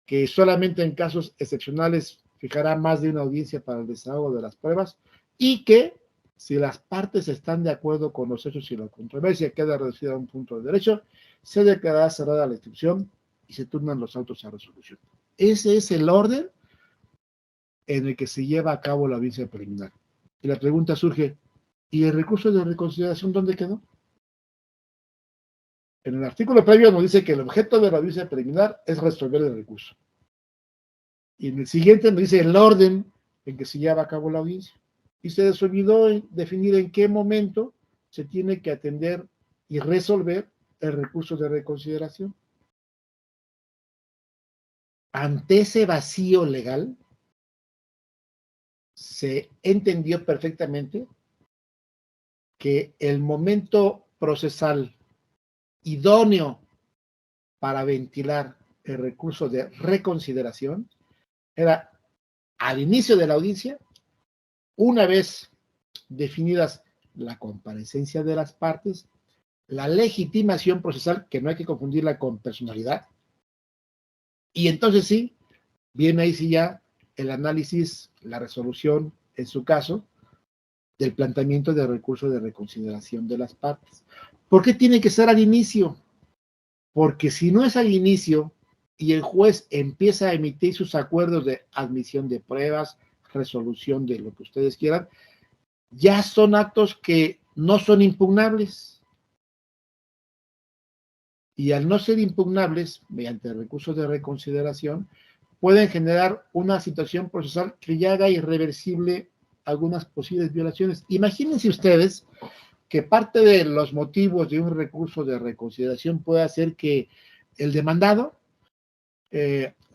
que solamente en casos excepcionales fijará más de una audiencia para el desahogo de las pruebas, y que si las partes están de acuerdo con los hechos y la controversia queda reducida a un punto de derecho, se declarará cerrada la instrucción y se turnan los autos a resolución. Ese es el orden en el que se lleva a cabo la audiencia preliminar. Y la pregunta surge, ¿y el recurso de reconsideración dónde quedó? En el artículo previo nos dice que el objeto de la audiencia preliminar es resolver el recurso. Y en el siguiente nos dice el orden en que se lleva a cabo la audiencia. Y se les olvidó definir en qué momento se tiene que atender y resolver el recurso de reconsideración. Ante ese vacío legal, se entendió perfectamente que el momento procesal idóneo para ventilar el recurso de reconsideración era al inicio de la audiencia, una vez definidas la comparecencia de las partes, la legitimación procesal, que no hay que confundirla con personalidad, y entonces sí, viene ahí sí ya el análisis, la resolución, en su caso, del planteamiento de recurso de reconsideración de las partes. ¿Por qué tiene que ser al inicio? Porque si no es al inicio y el juez empieza a emitir sus acuerdos de admisión de pruebas, resolución de lo que ustedes quieran, ya son actos que no son impugnables. Y al no ser impugnables, mediante recursos de reconsideración, pueden generar una situación procesal que ya haga irreversible algunas posibles violaciones. Imagínense ustedes que parte de los motivos de un recurso de reconsideración puede ser que el demandado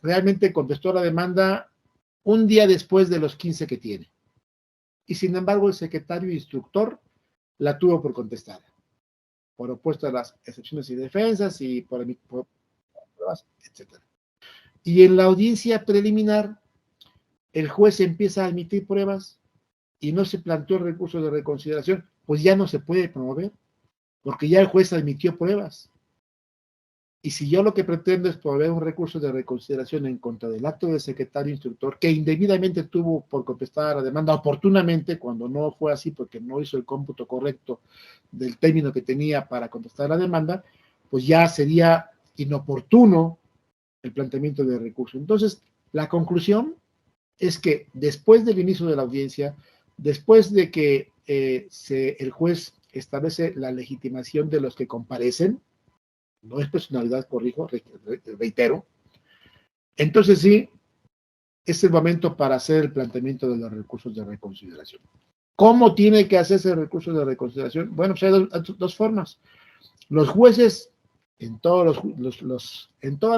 realmente contestó la demanda un día después de los 15 que tiene. Y sin embargo el secretario instructor la tuvo por contestada, por opuesto a las excepciones y defensas y por pruebas, etc. Y en la audiencia preliminar, el juez empieza a admitir pruebas y no se planteó el recurso de reconsideración, pues ya no se puede promover, porque ya el juez admitió pruebas. Y si yo lo que pretendo es promover un recurso de reconsideración en contra del acto del secretario instructor, que indebidamente tuvo por contestar la demanda oportunamente, cuando no fue así porque no hizo el cómputo correcto del término que tenía para contestar la demanda, pues ya sería inoportuno el planteamiento de recurso. Entonces, la conclusión es que después del inicio de la audiencia, después de que el juez establece la legitimación de los que comparecen, no es personalidad, corrijo, reitero, entonces sí, es el momento para hacer el planteamiento de los recursos de reconsideración. ¿Cómo tiene que hacerse el recurso de reconsideración? Bueno, pues hay dos formas. Los jueces, en todas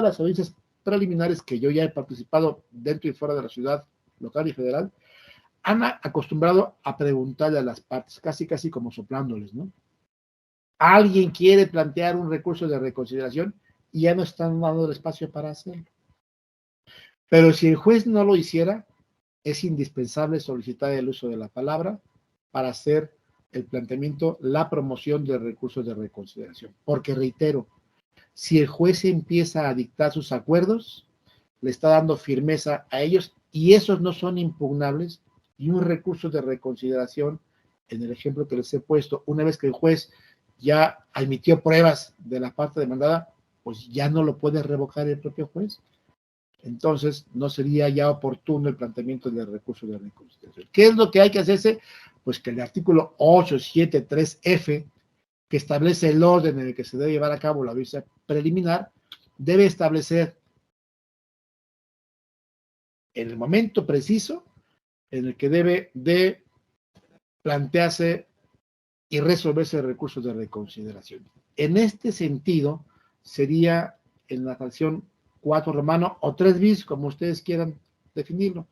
las audiencias preliminares que yo ya he participado dentro y fuera de la ciudad local y federal, han acostumbrado a preguntarle a las partes, casi como soplándoles, ¿no? Alguien quiere plantear un recurso de reconsideración y ya no están dando el espacio para hacerlo. Pero si el juez no lo hiciera, es indispensable solicitar el uso de la palabra para hacer el planteamiento, la promoción del recurso de reconsideración. Porque reitero, si el juez empieza a dictar sus acuerdos, le está dando firmeza a ellos y esos no son impugnables, y un recurso de reconsideración, en el ejemplo que les he puesto, una vez que el juez ya admitió pruebas de la parte demandada, pues ya no lo puede revocar el propio juez. Entonces, no sería ya oportuno el planteamiento del recurso de reconsideración. ¿Qué es lo que hay que hacerse? Pues que el artículo 873F, que establece el orden en el que se debe llevar a cabo la audiencia preliminar, debe establecer el momento preciso en el que debe de plantearse y resolverse el recurso de reconsideración. En este sentido, sería en la fracción 4 romano o 3 bis, como ustedes quieran definirlo,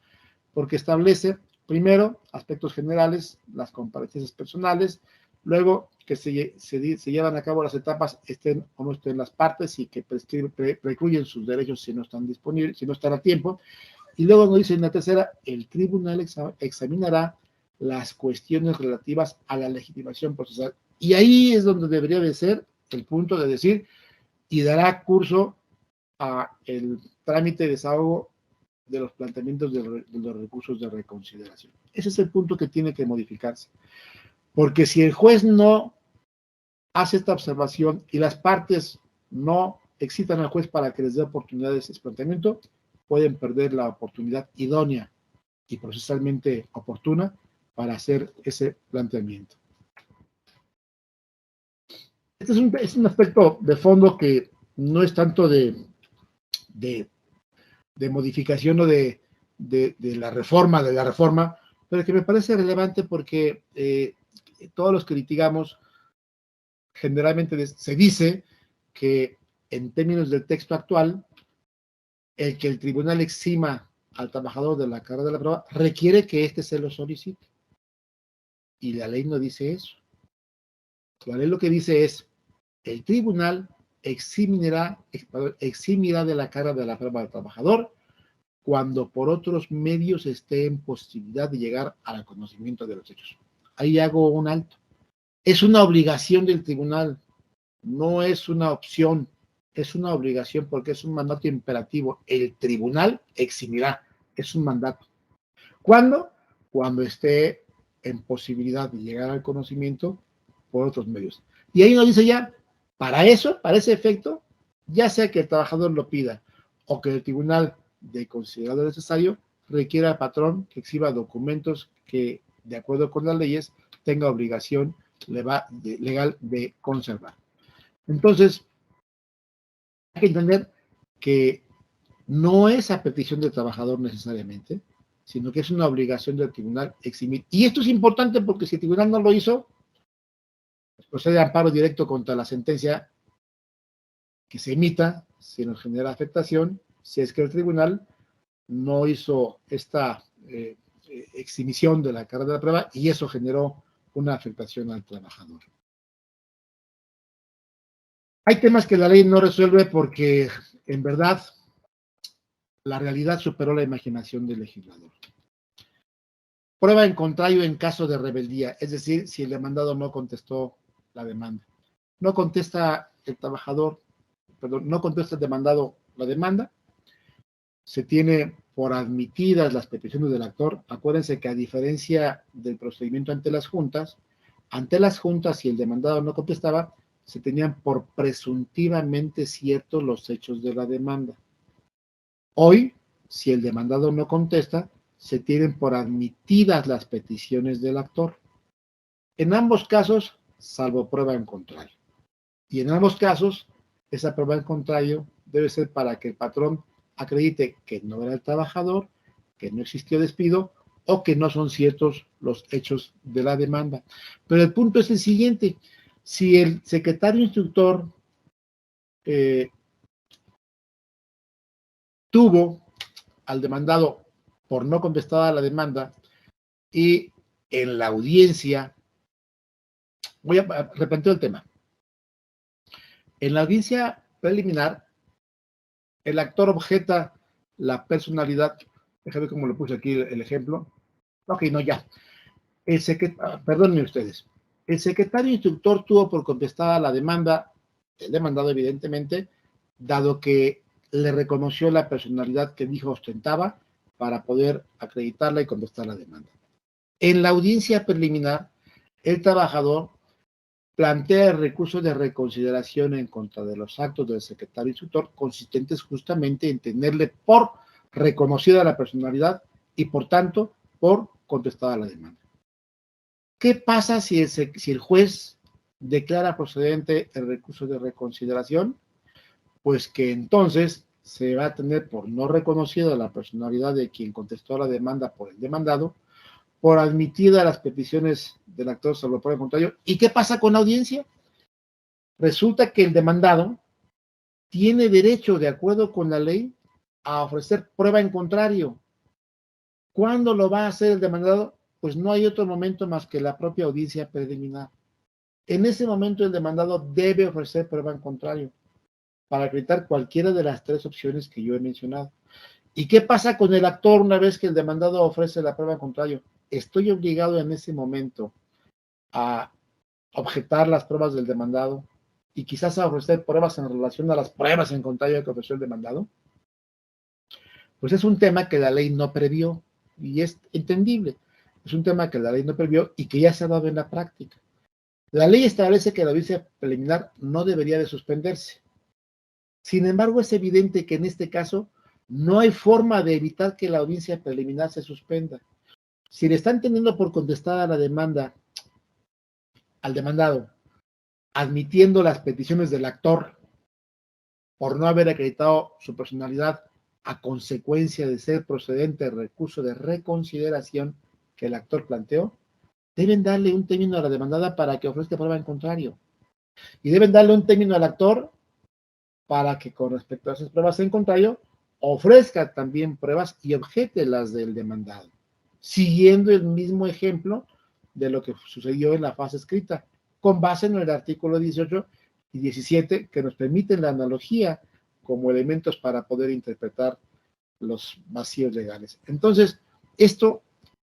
porque establece, primero, aspectos generales, las comparecencias personales, luego que se llevan a cabo las etapas, estén o no estén las partes, y que precluyen sus derechos si no están disponibles, si no están a tiempo, y luego nos dice en la tercera, el tribunal examinará las cuestiones relativas a la legitimación procesal. Y ahí es donde debería de ser el punto de decir, y dará curso a el trámite de desahogo de los planteamientos de los recursos de reconsideración. Ese es el punto que tiene que modificarse. Porque si el juez no hace esta observación y las partes no excitan al juez para que les dé oportunidades de ese planteamiento, pueden perder la oportunidad idónea y procesalmente oportuna para hacer ese planteamiento. Este es un aspecto de fondo que no es tanto de modificación o de la reforma, pero que me parece relevante porque todos los que litigamos, generalmente se dice que en términos del texto actual, el que el tribunal exima al trabajador de la carga de la prueba requiere que éste se lo solicite. Y la ley no dice eso. La ley lo que dice es, el tribunal eximirá de la carga de la prueba del trabajador cuando por otros medios esté en posibilidad de llegar al conocimiento de los hechos. Ahí hago un alto. Es una obligación del tribunal, no es una opción, es una obligación porque es un mandato imperativo. El tribunal eximirá, es un mandato. ¿Cuándo? Cuando esté en posibilidad de llegar al conocimiento por otros medios. Y ahí nos dice ya, para eso, para ese efecto, ya sea que el trabajador lo pida o que el tribunal, de considerado necesario, requiera al patrón que exhiba documentos que, de acuerdo con las leyes, tenga obligación legal de conservar. Entonces, hay que entender que no es a petición del trabajador necesariamente, sino que es una obligación del tribunal eximir. Y esto es importante porque si el tribunal no lo hizo, procede a amparo directo contra la sentencia que se emita, si nos genera afectación, si es que el tribunal no hizo esta exhibición de la carga de la prueba y eso generó una afectación al trabajador. Hay temas que la ley no resuelve porque, en verdad, la realidad superó la imaginación del legislador. Prueba en contrario en caso de rebeldía, es decir, si el demandado no contestó la demanda. No contesta el trabajador, perdón, no contesta el demandado la demanda, se tiene por admitidas las peticiones del actor. Acuérdense que a diferencia del procedimiento ante las juntas, si el demandado no contestaba, se tenían por presuntivamente ciertos los hechos de la demanda. Hoy, si el demandado no contesta, se tienen por admitidas las peticiones del actor. En ambos casos, salvo prueba en contrario. Y en ambos casos, esa prueba en contrario debe ser para que el patrón acredite que no era el trabajador, que no existió despido o que no son ciertos los hechos de la demanda. Pero el punto es el siguiente: si el secretario instructor tuvo al demandado por no contestar a la demanda y en la audiencia, voy a replantear el tema. En la audiencia preliminar, el actor objeta la personalidad. Déjame ver cómo lo puse aquí el ejemplo. Ok, no, ya. Perdónenme ustedes. El secretario instructor tuvo por contestada la demanda, el demandado evidentemente, dado que le reconoció la personalidad que dijo ostentaba para poder acreditarla y contestar la demanda. En la audiencia preliminar, el trabajador plantea el recurso de reconsideración en contra de los actos del secretario instructor, consistentes justamente en tenerle por reconocida la personalidad y, por tanto, por contestada la demanda. ¿Qué pasa si el juez declara procedente el recurso de reconsideración? Pues que entonces se va a tener por no reconocida la personalidad de quien contestó la demanda por el demandado, por admitida las peticiones del actor sobre la prueba en contrario. ¿Y qué pasa con la audiencia? Resulta que el demandado tiene derecho, de acuerdo con la ley, a ofrecer prueba en contrario. ¿Cuándo lo va a hacer el demandado? Pues no hay otro momento más que la propia audiencia preliminar. En ese momento el demandado debe ofrecer prueba en contrario para acreditar cualquiera de las tres opciones que yo he mencionado. ¿Y qué pasa con el actor una vez que el demandado ofrece la prueba en contrario? Estoy obligado en ese momento a objetar las pruebas del demandado y quizás a ofrecer pruebas en relación a las pruebas en contrario que ofreció el demandado. Pues es un tema que la ley no previó y es entendible. Es un tema que la ley no previó y que ya se ha dado en la práctica. La ley establece que la audiencia preliminar no debería de suspenderse. Sin embargo, es evidente que en este caso no hay forma de evitar que la audiencia preliminar se suspenda. Si le están teniendo por contestada la demanda al demandado, admitiendo las peticiones del actor por no haber acreditado su personalidad a consecuencia de ser procedente el recurso de reconsideración que el actor planteó, deben darle un término a la demandada para que ofrezca prueba en contrario. Y deben darle un término al actor para que con respecto a esas pruebas en contrario ofrezca también pruebas y objete las del demandado, siguiendo el mismo ejemplo de lo que sucedió en la fase escrita, con base en el artículo 18 y 17 que nos permiten la analogía como elementos para poder interpretar los vacíos legales. Entonces, esto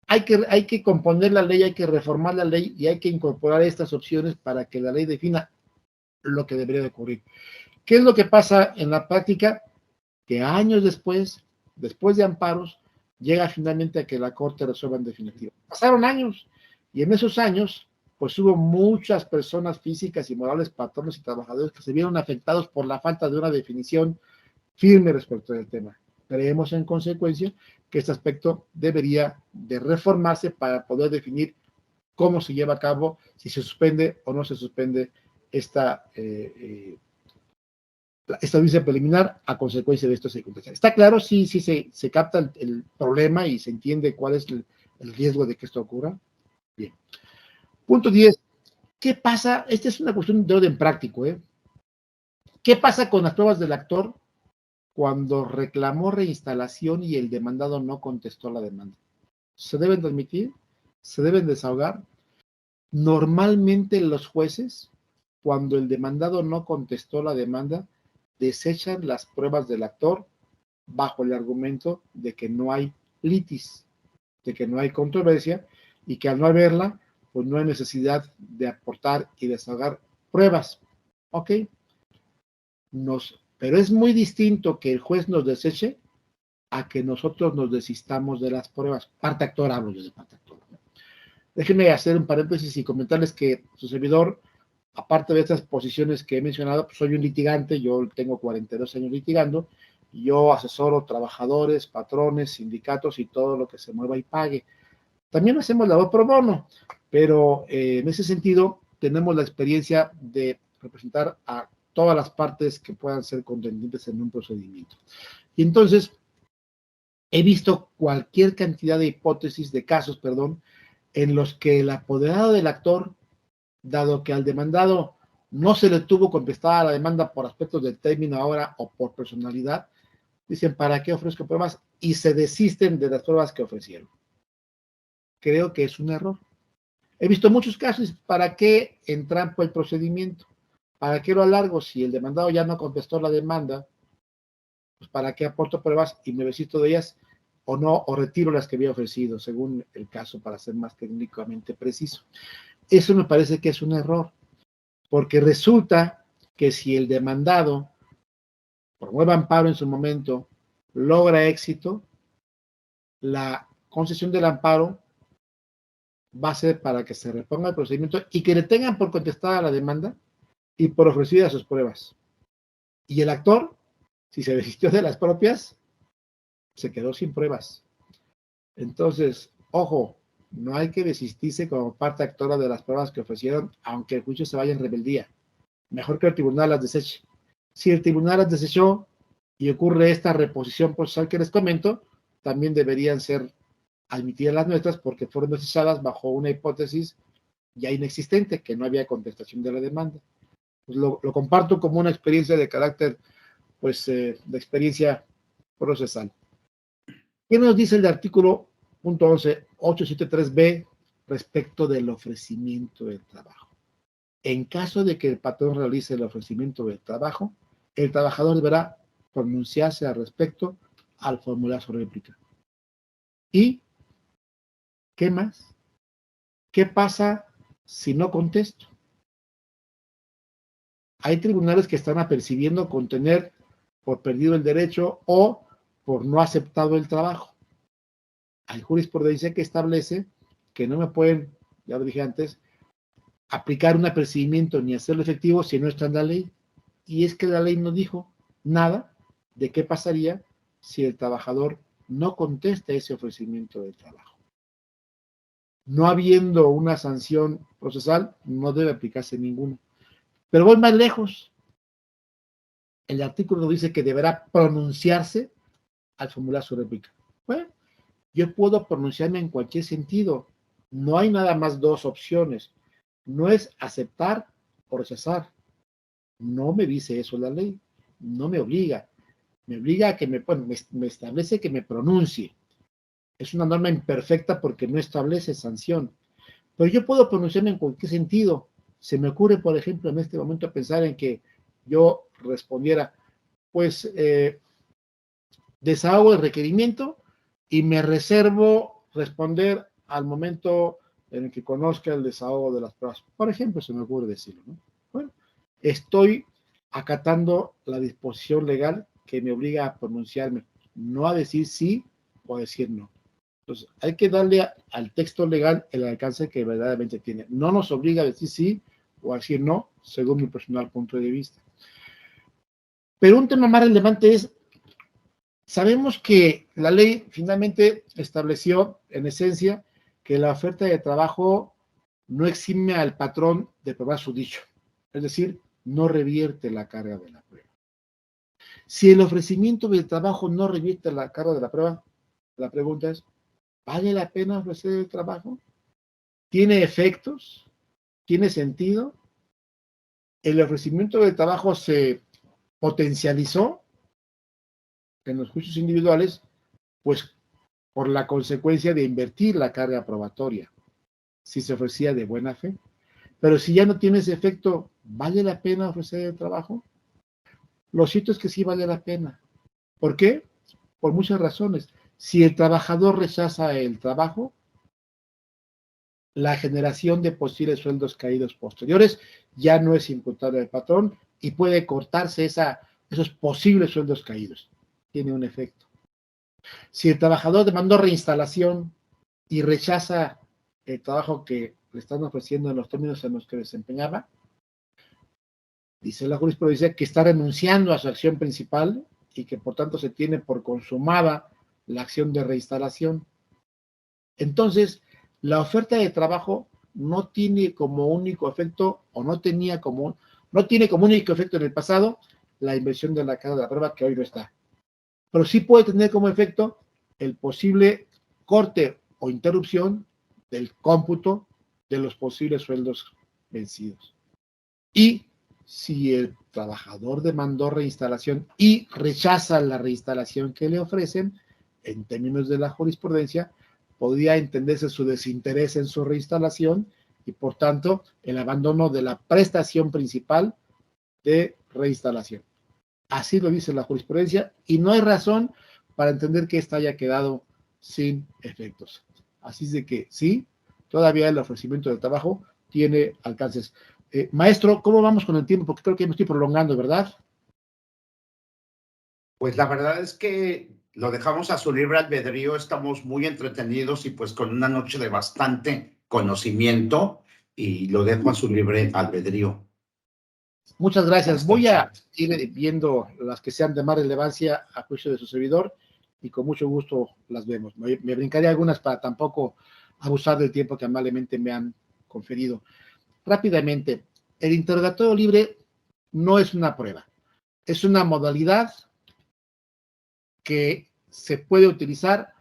hay que componer la ley, hay que reformar la ley y hay que incorporar estas opciones para que la ley defina lo que debería de ocurrir. ¿Qué es lo que pasa en la práctica? Que años después de amparos, llega finalmente a que la Corte resuelva en definitivo. Pasaron años, y en esos años, pues hubo muchas personas físicas y morales, patronos y trabajadores que se vieron afectados por la falta de una definición firme respecto del tema. Creemos en consecuencia que este aspecto debería de reformarse para poder definir cómo se lleva a cabo, si se suspende o no se suspende esta audiencia preliminar a consecuencia de estas circunstancias. ¿Está claro? Sí, se capta el problema y se entiende cuál es el riesgo de que esto ocurra. Bien. Punto 10. ¿Qué pasa? Esta es una cuestión de orden práctico, ¿eh? ¿Qué pasa con las pruebas del actor cuando reclamó reinstalación y el demandado no contestó la demanda? ¿Se deben de admitir? ¿Se deben desahogar? Normalmente los jueces, cuando el demandado no contestó la demanda, desechan las pruebas del actor bajo el argumento de que no hay litis, de que no hay controversia y que al no haberla, pues no hay necesidad de aportar y desahogar pruebas. ¿Ok? Pero es muy distinto que el juez nos deseche a que nosotros nos desistamos de las pruebas. Parte actor, hablo yo de parte actor. Déjenme hacer un paréntesis y comentarles que su servidor, aparte de estas posiciones que he mencionado, pues soy un litigante, yo tengo 42 años litigando, y yo asesoro trabajadores, patrones, sindicatos y todo lo que se mueva y pague. También hacemos labor pro bono, pero en ese sentido tenemos la experiencia de representar a todas las partes que puedan ser contendientes en un procedimiento. Y entonces, he visto cualquier cantidad de hipótesis, de casos, en los que el apoderado del actor, dado que al demandado no se le tuvo contestada la demanda por aspectos del término ahora o por personalidad, dicen, ¿para qué ofrezco pruebas? Y se desisten de las pruebas que ofrecieron. Creo que es un error. He visto muchos casos, ¿para qué entrampo el procedimiento? ¿Para qué lo alargo? Si el demandado ya no contestó la demanda, pues ¿para qué aporto pruebas y me desisto de ellas o no, o retiro las que había ofrecido, según el caso, para ser más técnicamente preciso? Eso me parece que es un error, porque resulta que si el demandado promueve amparo en su momento, logra éxito, la concesión del amparo va a ser para que se reponga el procedimiento y que le tengan por contestada la demanda y por ofrecidas sus pruebas. Y el actor, si se desistió de las propias, se quedó sin pruebas. Entonces, ojo, no hay que desistirse como parte actora de las pruebas que ofrecieron, aunque el juicio se vaya en rebeldía. Mejor que el tribunal las deseche. Si el tribunal las desechó y ocurre esta reposición procesal que les comento, también deberían ser admitidas las nuestras porque fueron desechadas bajo una hipótesis ya inexistente, que no había contestación de la demanda. Pues lo comparto como una experiencia de carácter, pues, de experiencia procesal. ¿Qué nos dice el artículo punto 11, 873b respecto del ofrecimiento del trabajo? En caso de que el patrón realice el ofrecimiento del trabajo, el trabajador deberá pronunciarse al respecto al formular su réplica. ¿Y qué más? ¿Qué pasa si no contesto? Hay tribunales que están apercibiendo con tener por perdido el derecho o por no aceptado el trabajo. Hay jurisprudencia que establece que no me pueden, ya lo dije antes, aplicar un apercibimiento ni hacerlo efectivo si no está en la ley. Y es que la ley no dijo nada de qué pasaría si el trabajador no contesta ese ofrecimiento de trabajo. No habiendo una sanción procesal, no debe aplicarse ninguna. Pero voy más lejos. El artículo dice que deberá pronunciarse al formular su réplica. Bueno, yo puedo pronunciarme en cualquier sentido. No hay nada más dos opciones. No es aceptar o rechazar. No me dice eso la ley. No me obliga. Me obliga a que me establece que me pronuncie. Es una norma imperfecta porque no establece sanción. Pero yo puedo pronunciarme en cualquier sentido. Se me ocurre, por ejemplo, en este momento pensar en que yo respondiera, pues, desahogo el requerimiento y me reservo responder al momento en el que conozca el desahogo de las pruebas. Por ejemplo, se me ocurre decirlo, ¿no? Bueno, estoy acatando la disposición legal que me obliga a pronunciarme, no a decir sí o a decir no. Entonces, hay que darle al texto legal el alcance que verdaderamente tiene. No nos obliga a decir sí o a decir no, según mi personal punto de vista. Pero un tema más relevante es, sabemos que la ley finalmente estableció, en esencia, que la oferta de trabajo no exime al patrón de probar su dicho. Es decir, no revierte la carga de la prueba. Si el ofrecimiento del trabajo no revierte la carga de la prueba, la pregunta es, ¿vale la pena ofrecer el trabajo? ¿Tiene efectos? ¿Tiene sentido? El ofrecimiento del trabajo se potencializó en los juicios individuales, pues por la consecuencia de invertir la carga probatoria, si se ofrecía de buena fe. Pero si ya no tiene ese efecto, ¿vale la pena ofrecer el trabajo? Lo cierto es que sí vale la pena. ¿Por qué? Por muchas razones. Si el trabajador rechaza el trabajo, la generación de posibles sueldos caídos posteriores ya no es imputable al patrón y puede cortarse esos posibles sueldos caídos. Tiene un efecto. Si el trabajador demandó reinstalación y rechaza el trabajo que le están ofreciendo en los términos en los que desempeñaba, dice la jurisprudencia que está renunciando a su acción principal y que por tanto se tiene por consumada la acción de reinstalación. Entonces, la oferta de trabajo no tiene como único efecto, o no tiene como único efecto en el pasado, la inversión de la carga de la prueba, que hoy no está. Pero sí puede tener como efecto el posible corte o interrupción del cómputo de los posibles sueldos vencidos. Y si el trabajador demandó reinstalación y rechaza la reinstalación que le ofrecen, en términos de la jurisprudencia, podría entenderse su desinterés en su reinstalación y, por tanto, el abandono de la prestación principal de reinstalación. Así lo dice la jurisprudencia y no hay razón para entender que ésta haya quedado sin efectos. Así es de que sí, todavía el ofrecimiento de trabajo tiene alcances. Maestro, ¿cómo vamos con el tiempo? Porque creo que me estoy prolongando, ¿verdad? Pues la verdad es que lo dejamos a su libre albedrío, estamos muy entretenidos y pues con una noche de bastante conocimiento y lo dejo a su libre albedrío. Muchas gracias. Hasta Voy a siempre. ir viendo las que sean de más relevancia a juicio de su servidor y con mucho gusto las vemos. Me brincaré algunas para tampoco abusar del tiempo que amablemente me han conferido. Rápidamente, el interrogatorio libre no es una prueba, es una modalidad que se puede utilizar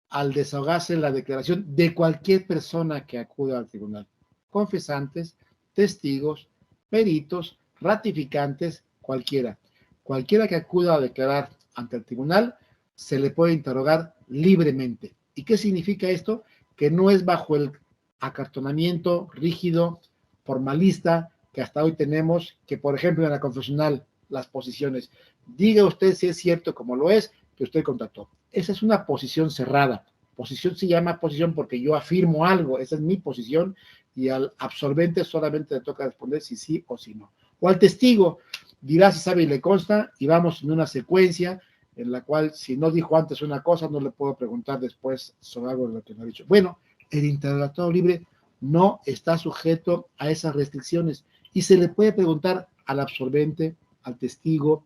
al desahogarse la declaración de cualquier persona que acuda al tribunal. Confesantes, testigos, peritos, ratificantes, cualquiera. Cualquiera que acuda a declarar ante el tribunal se le puede interrogar libremente. ¿Y qué significa esto? Que no es bajo el acartonamiento rígido, formalista, que hasta hoy tenemos, que por ejemplo en la confesional, las posiciones. Diga usted si es cierto como lo es, que usted contrató. Esa es una posición cerrada. Posición se llama posición porque yo afirmo algo, esa es mi posición, y al absolvente solamente le toca responder si sí o si no. O al testigo, dirá si sabe y le consta, y vamos en una secuencia en la cual si no dijo antes una cosa, no le puedo preguntar después sobre algo de lo que no ha dicho. Bueno, el interrogatorio libre no está sujeto a esas restricciones y se le puede preguntar al absolvente, al testigo,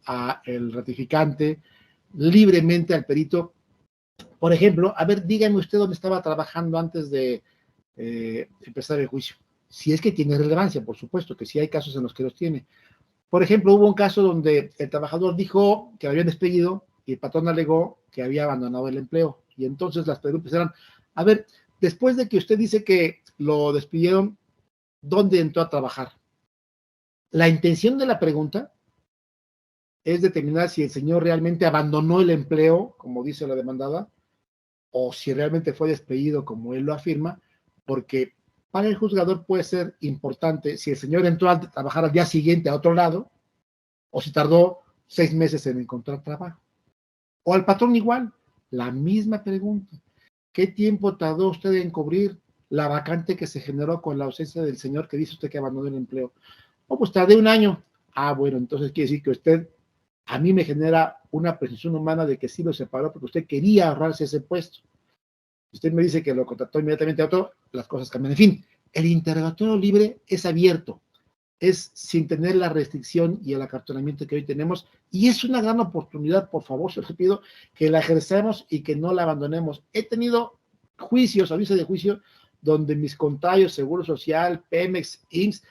al ratificante, libremente al perito. Por ejemplo, a ver, dígame usted dónde estaba trabajando antes de empezar el juicio. Si es que tiene relevancia, por supuesto, que sí hay casos en los que los tiene. Por ejemplo, hubo un caso donde el trabajador dijo que lo habían despedido y el patrón alegó que había abandonado el empleo. Y entonces las preguntas eran, a ver, después de que usted dice que lo despidieron, ¿dónde entró a trabajar? La intención de la pregunta es determinar si el señor realmente abandonó el empleo, como dice la demandada, o si realmente fue despedido, como él lo afirma, porque para el juzgador puede ser importante si el señor entró a trabajar al día siguiente a otro lado, o si tardó 6 meses en encontrar trabajo. O al patrón igual, la misma pregunta. ¿Qué tiempo tardó usted en cubrir la vacante que se generó con la ausencia del señor que dice usted que abandonó el empleo? Oh, pues tardé 1 año. Ah, bueno, entonces quiere decir que usted, a mí me genera una precisión humana de que sí lo separó porque usted quería ahorrarse ese puesto. Usted me dice que lo contrató inmediatamente a otro, las cosas cambian. En fin, el interrogatorio libre es abierto, es sin tener la restricción y el acartonamiento que hoy tenemos, y es una gran oportunidad, por favor, se lo pido, que la ejerzamos y que no la abandonemos. He tenido juicios, avisos de juicio, donde mis contrarios, Seguro Social, Pemex, IMSS,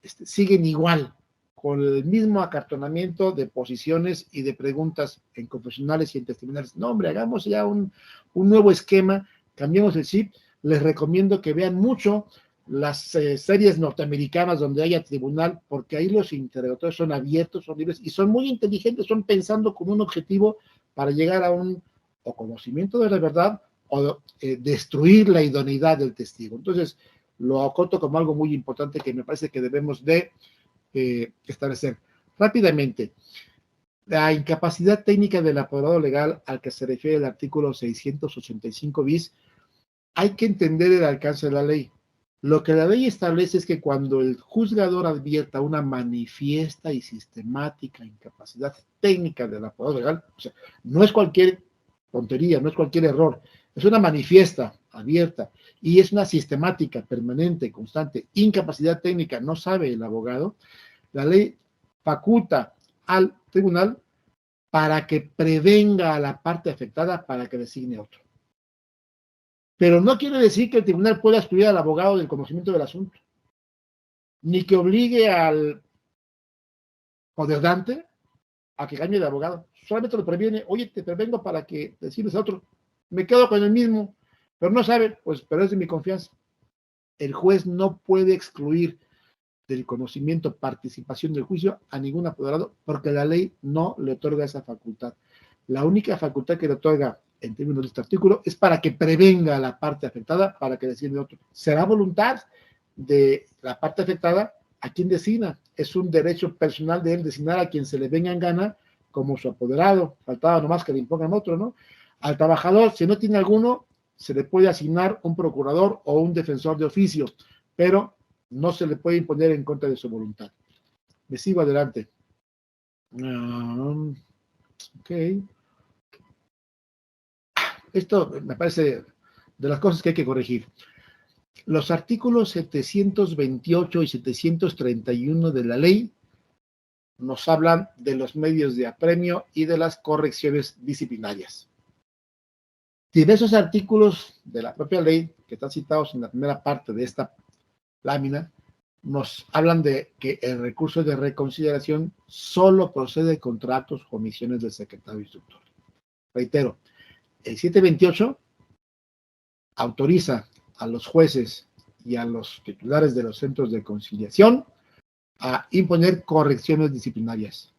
siguen igual, con el mismo acartonamiento de posiciones y de preguntas en confesionales y en testimoniales. No, hombre, hagamos ya un nuevo esquema, cambiemos el chip. Les recomiendo que vean mucho las series norteamericanas donde haya tribunal, porque ahí los interrogatorios son abiertos, son libres y son muy inteligentes, son pensando con un objetivo para llegar a un o conocimiento de la verdad o destruir la idoneidad del testigo. Entonces, lo acoto como algo muy importante que me parece que debemos de establecer. Rápidamente, la incapacidad técnica del apoderado legal al que se refiere el artículo 685 bis, hay que entender el alcance de la ley. Lo que la ley establece es que cuando el juzgador advierta una manifiesta y sistemática incapacidad técnica del apoderado legal, o sea, no es cualquier tontería, no es cualquier error, es una manifiesta, abierta, y es una sistemática, permanente, constante, incapacidad técnica, no sabe el abogado, la ley faculta al tribunal para que prevenga a la parte afectada para que designe otro. Pero no quiere decir que el tribunal pueda excluir al abogado del conocimiento del asunto, ni que obligue al poderante a que cambie de abogado. Solamente lo previene, oye, te prevengo para que designes a otro. Me quedo con el mismo, pero no sabe, pues, pero es de mi confianza. El juez no puede excluir del conocimiento, participación del juicio a ningún apoderado, porque la ley no le otorga esa facultad. La única facultad que le otorga en términos de este artículo es para que prevenga a la parte afectada para que designe otro. Será voluntad de la parte afectada a quien designa. Es un derecho personal de él designar a quien se le venga en gana como su apoderado. Faltaba nomás que le impongan otro, ¿no? Al trabajador, si no tiene alguno, se le puede asignar un procurador o un defensor de oficio, pero no se le puede imponer en contra de su voluntad. Me sigo adelante. Ok. Esto me parece de las cosas que hay que corregir. Los artículos 728 y 731 de la ley nos hablan de los medios de apremio y de las correcciones disciplinarias. Diversos artículos de la propia ley, que están citados en la primera parte de esta lámina, nos hablan de que el recurso de reconsideración solo procede contra actos o omisiones del secretario instructor. Reitero, el 728 autoriza a los jueces y a los titulares de los centros de conciliación a imponer correcciones disciplinarias.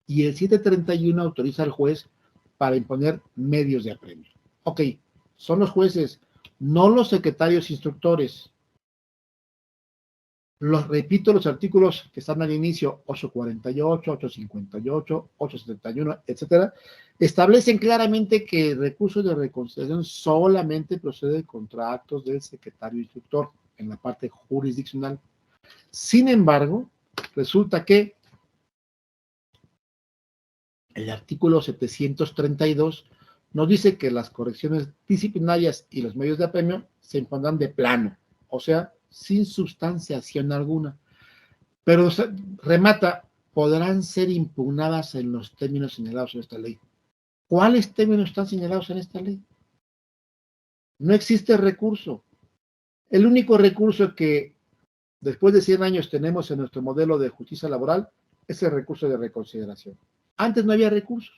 Y el 731 autoriza al juez para imponer medios de apremio. Ok, son los jueces, no los secretarios instructores. Repito, los artículos que están al inicio, 848, 858, 871, etcétera, establecen claramente que el recurso de reconsideración solamente procede contra actos del secretario instructor en la parte jurisdiccional. Sin embargo, resulta que el artículo 732 nos dice que las correcciones disciplinarias y los medios de apremio se impondrán de plano, o sea, sin sustanciación alguna. Pero remata, podrán ser impugnadas en los términos señalados en esta ley. ¿Cuáles términos están señalados en esta ley? No existe recurso. El único recurso que después de 100 años tenemos en nuestro modelo de justicia laboral es el recurso de reconsideración. Antes no había recursos.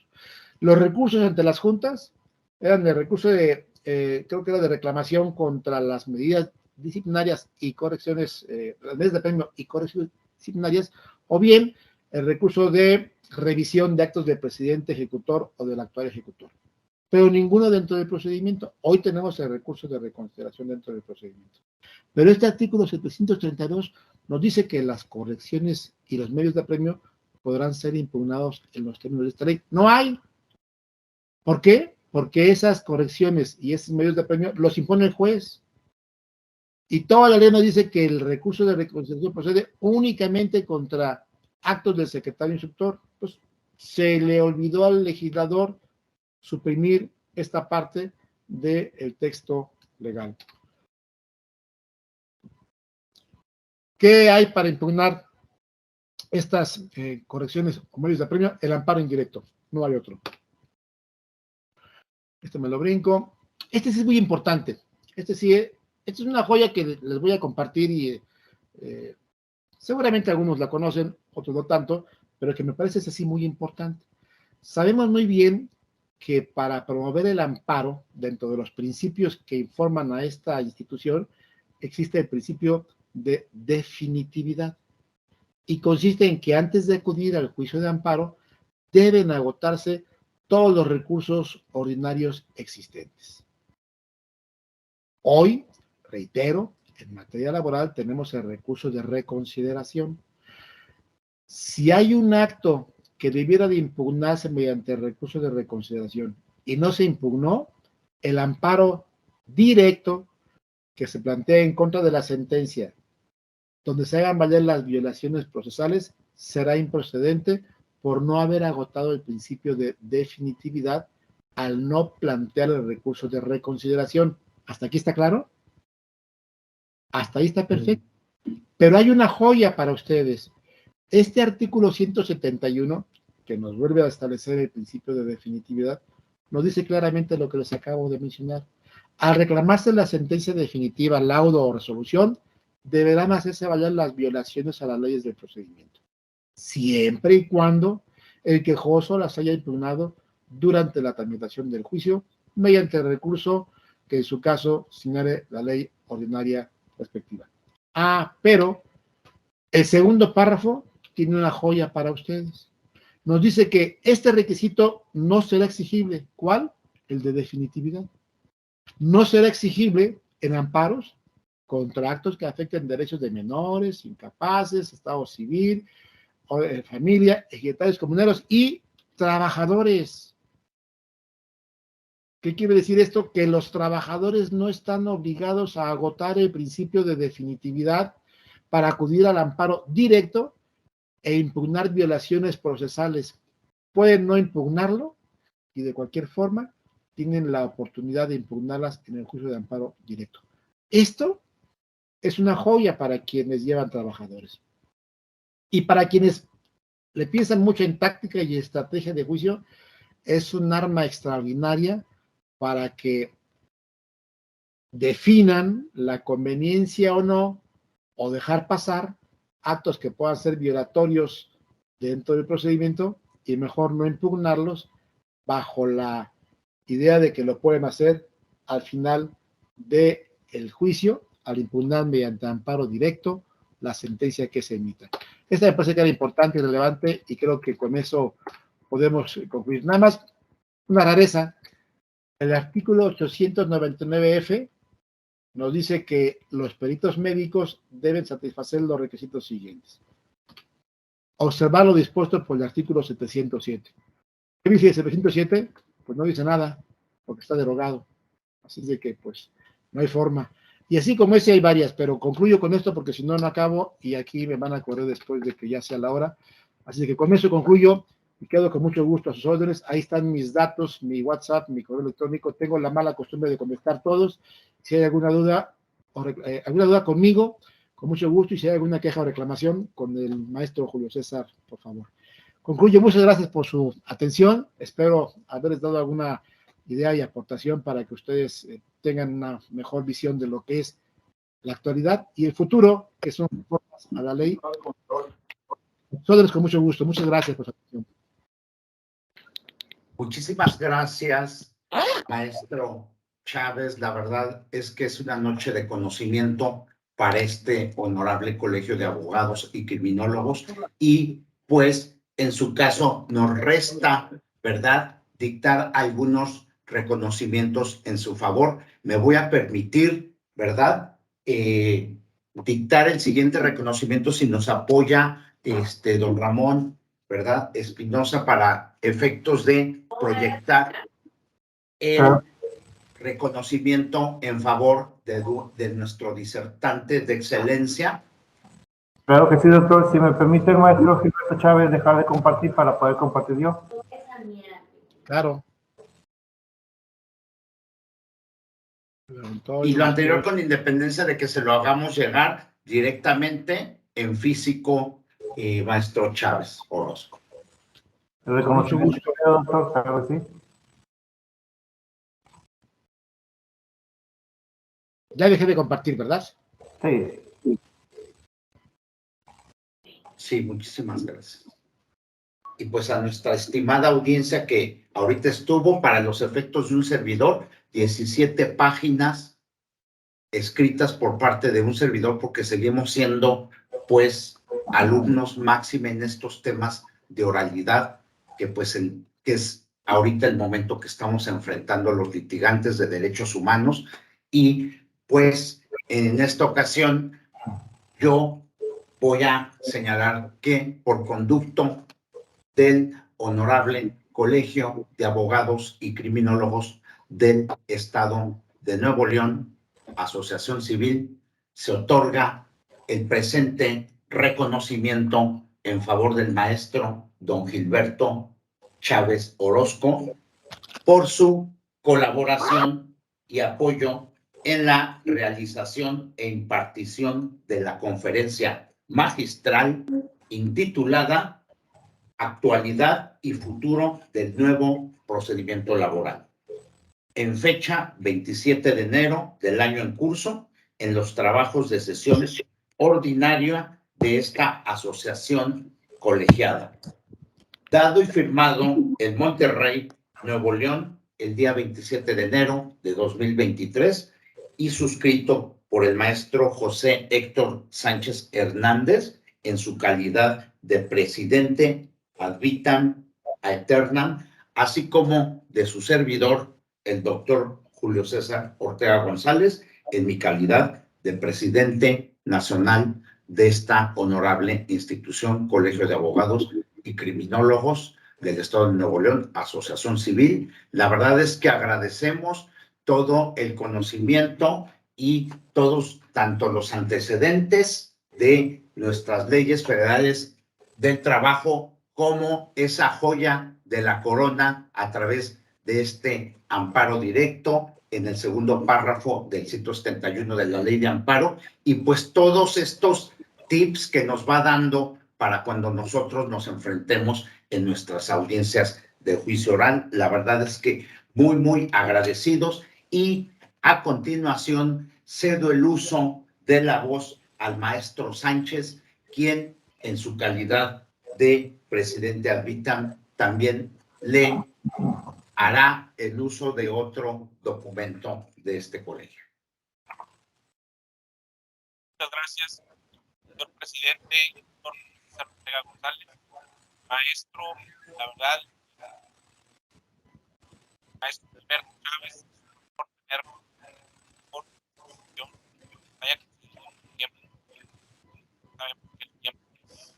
Los recursos ante las juntas eran de recurso de, creo que era de reclamación contra las medidas disciplinarias y correcciones, las medidas de premio y correcciones disciplinarias, o bien el recurso de revisión de actos del presidente ejecutor o del actual ejecutor. Pero ninguno dentro del procedimiento. Hoy tenemos el recurso de reconsideración dentro del procedimiento. Pero este artículo 732 nos dice que las correcciones y los medios de apremio podrán ser impugnados en los términos de esta ley. No hay. ¿Por qué? Porque esas correcciones y esos medios de apremio los impone el juez. Y toda la ley nos dice que el recurso de reconsideración procede únicamente contra actos del secretario instructor. Pues se le olvidó al legislador suprimir esta parte del texto legal. ¿Qué hay para impugnar estas correcciones o medios de apremio? El amparo indirecto, no hay otro. Este me lo brinco. Este sí es muy importante. Este es una joya que les voy a compartir y seguramente algunos la conocen, otros no tanto, pero que me parece así muy importante. Sabemos muy bien que para promover el amparo, dentro de los principios que informan a esta institución, existe el principio de definitividad y consiste en que antes de acudir al juicio de amparo deben agotarse todos los recursos ordinarios existentes. Hoy, reitero, en materia laboral tenemos el recurso de reconsideración. Si hay un acto que debiera de impugnarse mediante el recurso de reconsideración y no se impugnó, el amparo directo que se plantea en contra de la sentencia, donde se hagan valer las violaciones procesales, será improcedente por no haber agotado el principio de definitividad al no plantear el recurso de reconsideración. ¿Hasta aquí está claro? Hasta ahí está perfecto. Pero hay una joya para ustedes. Este artículo 171, que nos vuelve a establecer el principio de definitividad, nos dice claramente lo que les acabo de mencionar. Al reclamarse la sentencia definitiva, laudo o resolución, deberán hacerse valer las violaciones a las leyes del procedimiento, siempre y cuando el quejoso las haya impugnado durante la tramitación del juicio mediante el recurso que en su caso señale la ley ordinaria respectiva. Pero el segundo párrafo tiene una joya para ustedes. Nos dice que este requisito no será exigible. ¿Cuál? El de definitividad. No será exigible en amparos contra actos que afecten derechos de menores, incapaces, estado civil, familia, ejidatarios comuneros y trabajadores. ¿Qué quiere decir esto? Que los trabajadores no están obligados a agotar el principio de definitividad para acudir al amparo directo e impugnar violaciones procesales. Pueden no impugnarlo y de cualquier forma tienen la oportunidad de impugnarlas en el juicio de amparo directo. Esto es una joya para quienes llevan trabajadores. Y para quienes le piensan mucho en táctica y estrategia de juicio, es un arma extraordinaria para que definan la conveniencia o no, o dejar pasar actos que puedan ser violatorios dentro del procedimiento y mejor no impugnarlos bajo la idea de que lo pueden hacer al final del juicio, al impugnar mediante amparo directo la sentencia que se emita. Esta me parece que era importante y relevante y creo que con eso podemos concluir. Nada más, una rareza, el artículo 899F nos dice que los peritos médicos deben satisfacer los requisitos siguientes. Observar lo dispuesto por el artículo 707. ¿Qué dice el 707? Pues no dice nada, porque está derogado. Así de que, pues, no hay forma. Y así como ese hay varias, pero concluyo con esto porque si no, no acabo y aquí me van a correr después de que ya sea la hora. Así que con eso concluyo y quedo con mucho gusto a sus órdenes. Ahí están mis datos, mi WhatsApp, mi correo electrónico. Tengo la mala costumbre de contestar todos. Si hay alguna duda conmigo, con mucho gusto. Y si hay alguna queja o reclamación, con el maestro Julio César, por favor. Concluyo. Muchas gracias por su atención. Espero haberles dado alguna idea y aportación para que ustedes tengan una mejor visión de lo que es la actualidad y el futuro, que son reformas a la ley. Nosotros con mucho gusto. Muchas gracias por su atención. Muchísimas gracias, maestro Chávez. La verdad es que es una noche de conocimiento para este honorable Colegio de Abogados y Criminólogos y pues en su caso nos resta, ¿verdad?, dictar algunos reconocimientos en su favor. Me voy a permitir, ¿verdad?, dictar el siguiente reconocimiento si nos apoya don Ramón, ¿verdad?, Espinosa, para efectos de proyectar el reconocimiento en favor de nuestro disertante de excelencia. Claro que sí, doctor. Si me permite, maestro Gilberto Chávez, dejar de compartir para poder compartir yo. Claro. Y lo anterior con independencia de que se lo hagamos llegar directamente en físico, maestro Chávez Orozco. El reconocimiento, doctor, claro que sí. Ya dejé de compartir, ¿verdad? Sí. Sí, muchísimas gracias. Y pues a nuestra estimada audiencia que ahorita estuvo para los efectos de un servidor, 17 páginas escritas por parte de un servidor porque seguimos siendo pues alumnos máxime en estos temas de oralidad que pues que es ahorita el momento que estamos enfrentando los litigantes de derechos humanos y pues en esta ocasión yo voy a señalar que por conducto del Honorable Colegio de Abogados y Criminólogos del Estado de Nuevo León, Asociación Civil, se otorga el presente reconocimiento en favor del maestro don Gilberto Chávez Orozco por su colaboración y apoyo en la realización e impartición de la conferencia magistral intitulada Actualidad y Futuro del Nuevo Procedimiento Laboral, en fecha 27 de enero del año en curso, en los trabajos de sesión ordinaria de esta asociación colegiada. Dado y firmado en Monterrey, Nuevo León, el día 27 de enero de 2023 y suscrito por el maestro José Héctor Sánchez Hernández en su calidad de presidente ad vitam aeternam, así como de su servidor, el doctor Julio César Ortega González, en mi calidad de presidente nacional de esta honorable institución, Colegio de Abogados y Criminólogos del Estado de Nuevo León, Asociación Civil. La verdad es que agradecemos todo el conocimiento y todos, tanto los antecedentes de nuestras leyes federales del trabajo como esa joya de la corona a través de este amparo directo en el segundo párrafo del 171 de la ley de amparo, y pues todos estos tips que nos va dando para cuando nosotros nos enfrentemos en nuestras audiencias de juicio oral. La verdad es que muy agradecidos, y a continuación cedo el uso de la voz al maestro Sánchez, quien en su calidad de presidente ad vitam también le hará el uso de otro documento de este colegio. Muchas gracias, señor presidente, doctor César Ortega González. Maestro, la verdad, maestro Alberto Chávez, por tener por posición, haya conseguido un tiempo, sabemos que el tiempo es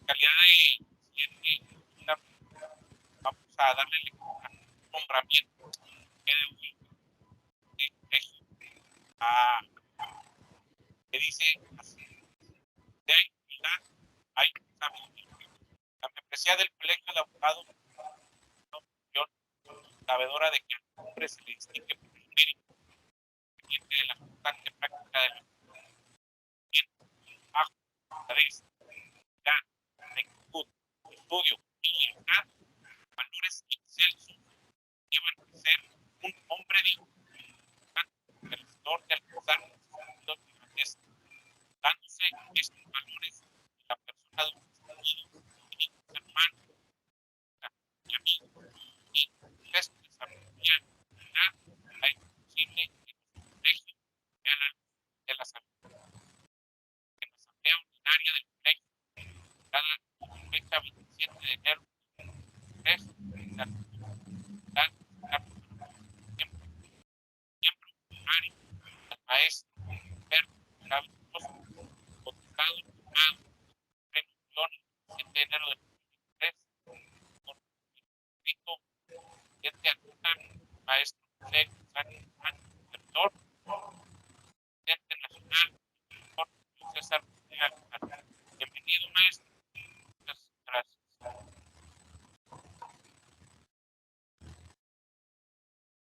calidad de presidente, vamos a darle lectura al nombramiento que de hoy de colegio que dice así: de humildad hay sabiduría. La membresía del colegio de abogados, sabedora de que al hombre se le distingue por el mérito dependiente de la constante práctica de la bajo, rectitud, estudio y lealtad, valores excelsos llevan a ser un hombre digno, merecedor de alcanzar los grandeza, dándose estos valores la persona de un distinguido y hermano y amigo, y el resto de sabiduría es posible que nuestro colegio vea la luz de la sabiduría. En la asamblea ordinaria del colegio, cada fecha 27 de enero de 2023, miembro honorario al maestro Alberto Chávez Orozco, bautizado y firmado en Unión el 7 de enero de 2023, por escrito presidente adjunta, maestro José González Sánchez, director, presidente nacional, doctor César Ortega González. Bienvenido, maestro. Muchas gracias.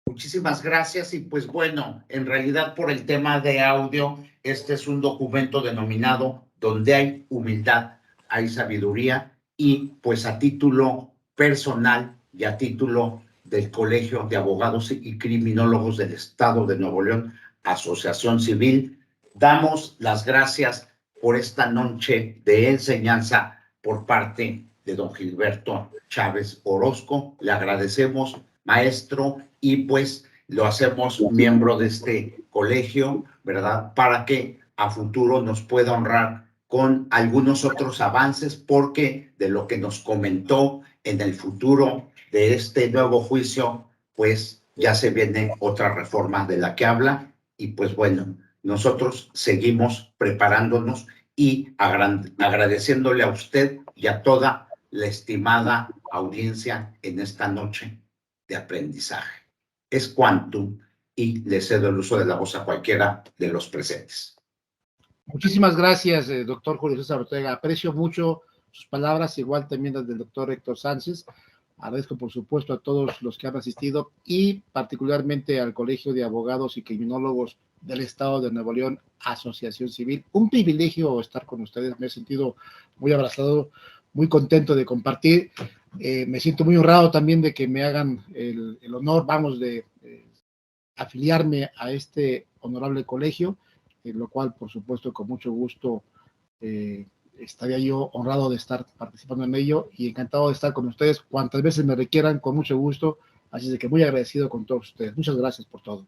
Muchísimas gracias, y pues bueno, en realidad por el tema de audio, este es un documento denominado Donde hay humildad, hay sabiduría, y pues a título personal y a título del Colegio de Abogados y Criminólogos del Estado de Nuevo León, Asociación Civil, damos las gracias por esta noche de enseñanza por parte de don Gilberto Chávez Orozco. Le agradecemos, maestro, y pues lo hacemos miembro de este colegio, ¿verdad? Para que a futuro nos pueda honrar con algunos otros avances, porque de lo que nos comentó en el futuro de este nuevo juicio, pues ya se viene otra reforma de la que habla, y pues bueno, nosotros seguimos preparándonos y agradeciéndole a usted y a toda la estimada audiencia en esta noche de aprendizaje. Es Quantum, y le cedo el uso de la voz a cualquiera de los presentes. Muchísimas gracias, doctor Julio César Ortega. Aprecio mucho sus palabras, igual también las del doctor Héctor Sánchez. Agradezco, por supuesto, a todos los que han asistido, y particularmente al Colegio de Abogados y Criminólogos del Estado de Nuevo León, Asociación Civil. Un privilegio estar con ustedes. Me he sentido muy abrazado, muy contento de compartir. Me siento muy honrado también de que me hagan el honor, de afiliarme a este honorable colegio, en lo cual, por supuesto, con mucho gusto estaría yo honrado de estar participando en ello, y encantado de estar con ustedes cuantas veces me requieran, con mucho gusto. Así de que muy agradecido con todos ustedes. Muchas gracias por todo.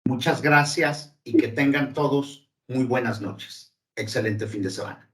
Muchas gracias, y que tengan todos muy buenas noches. Excelente fin de semana.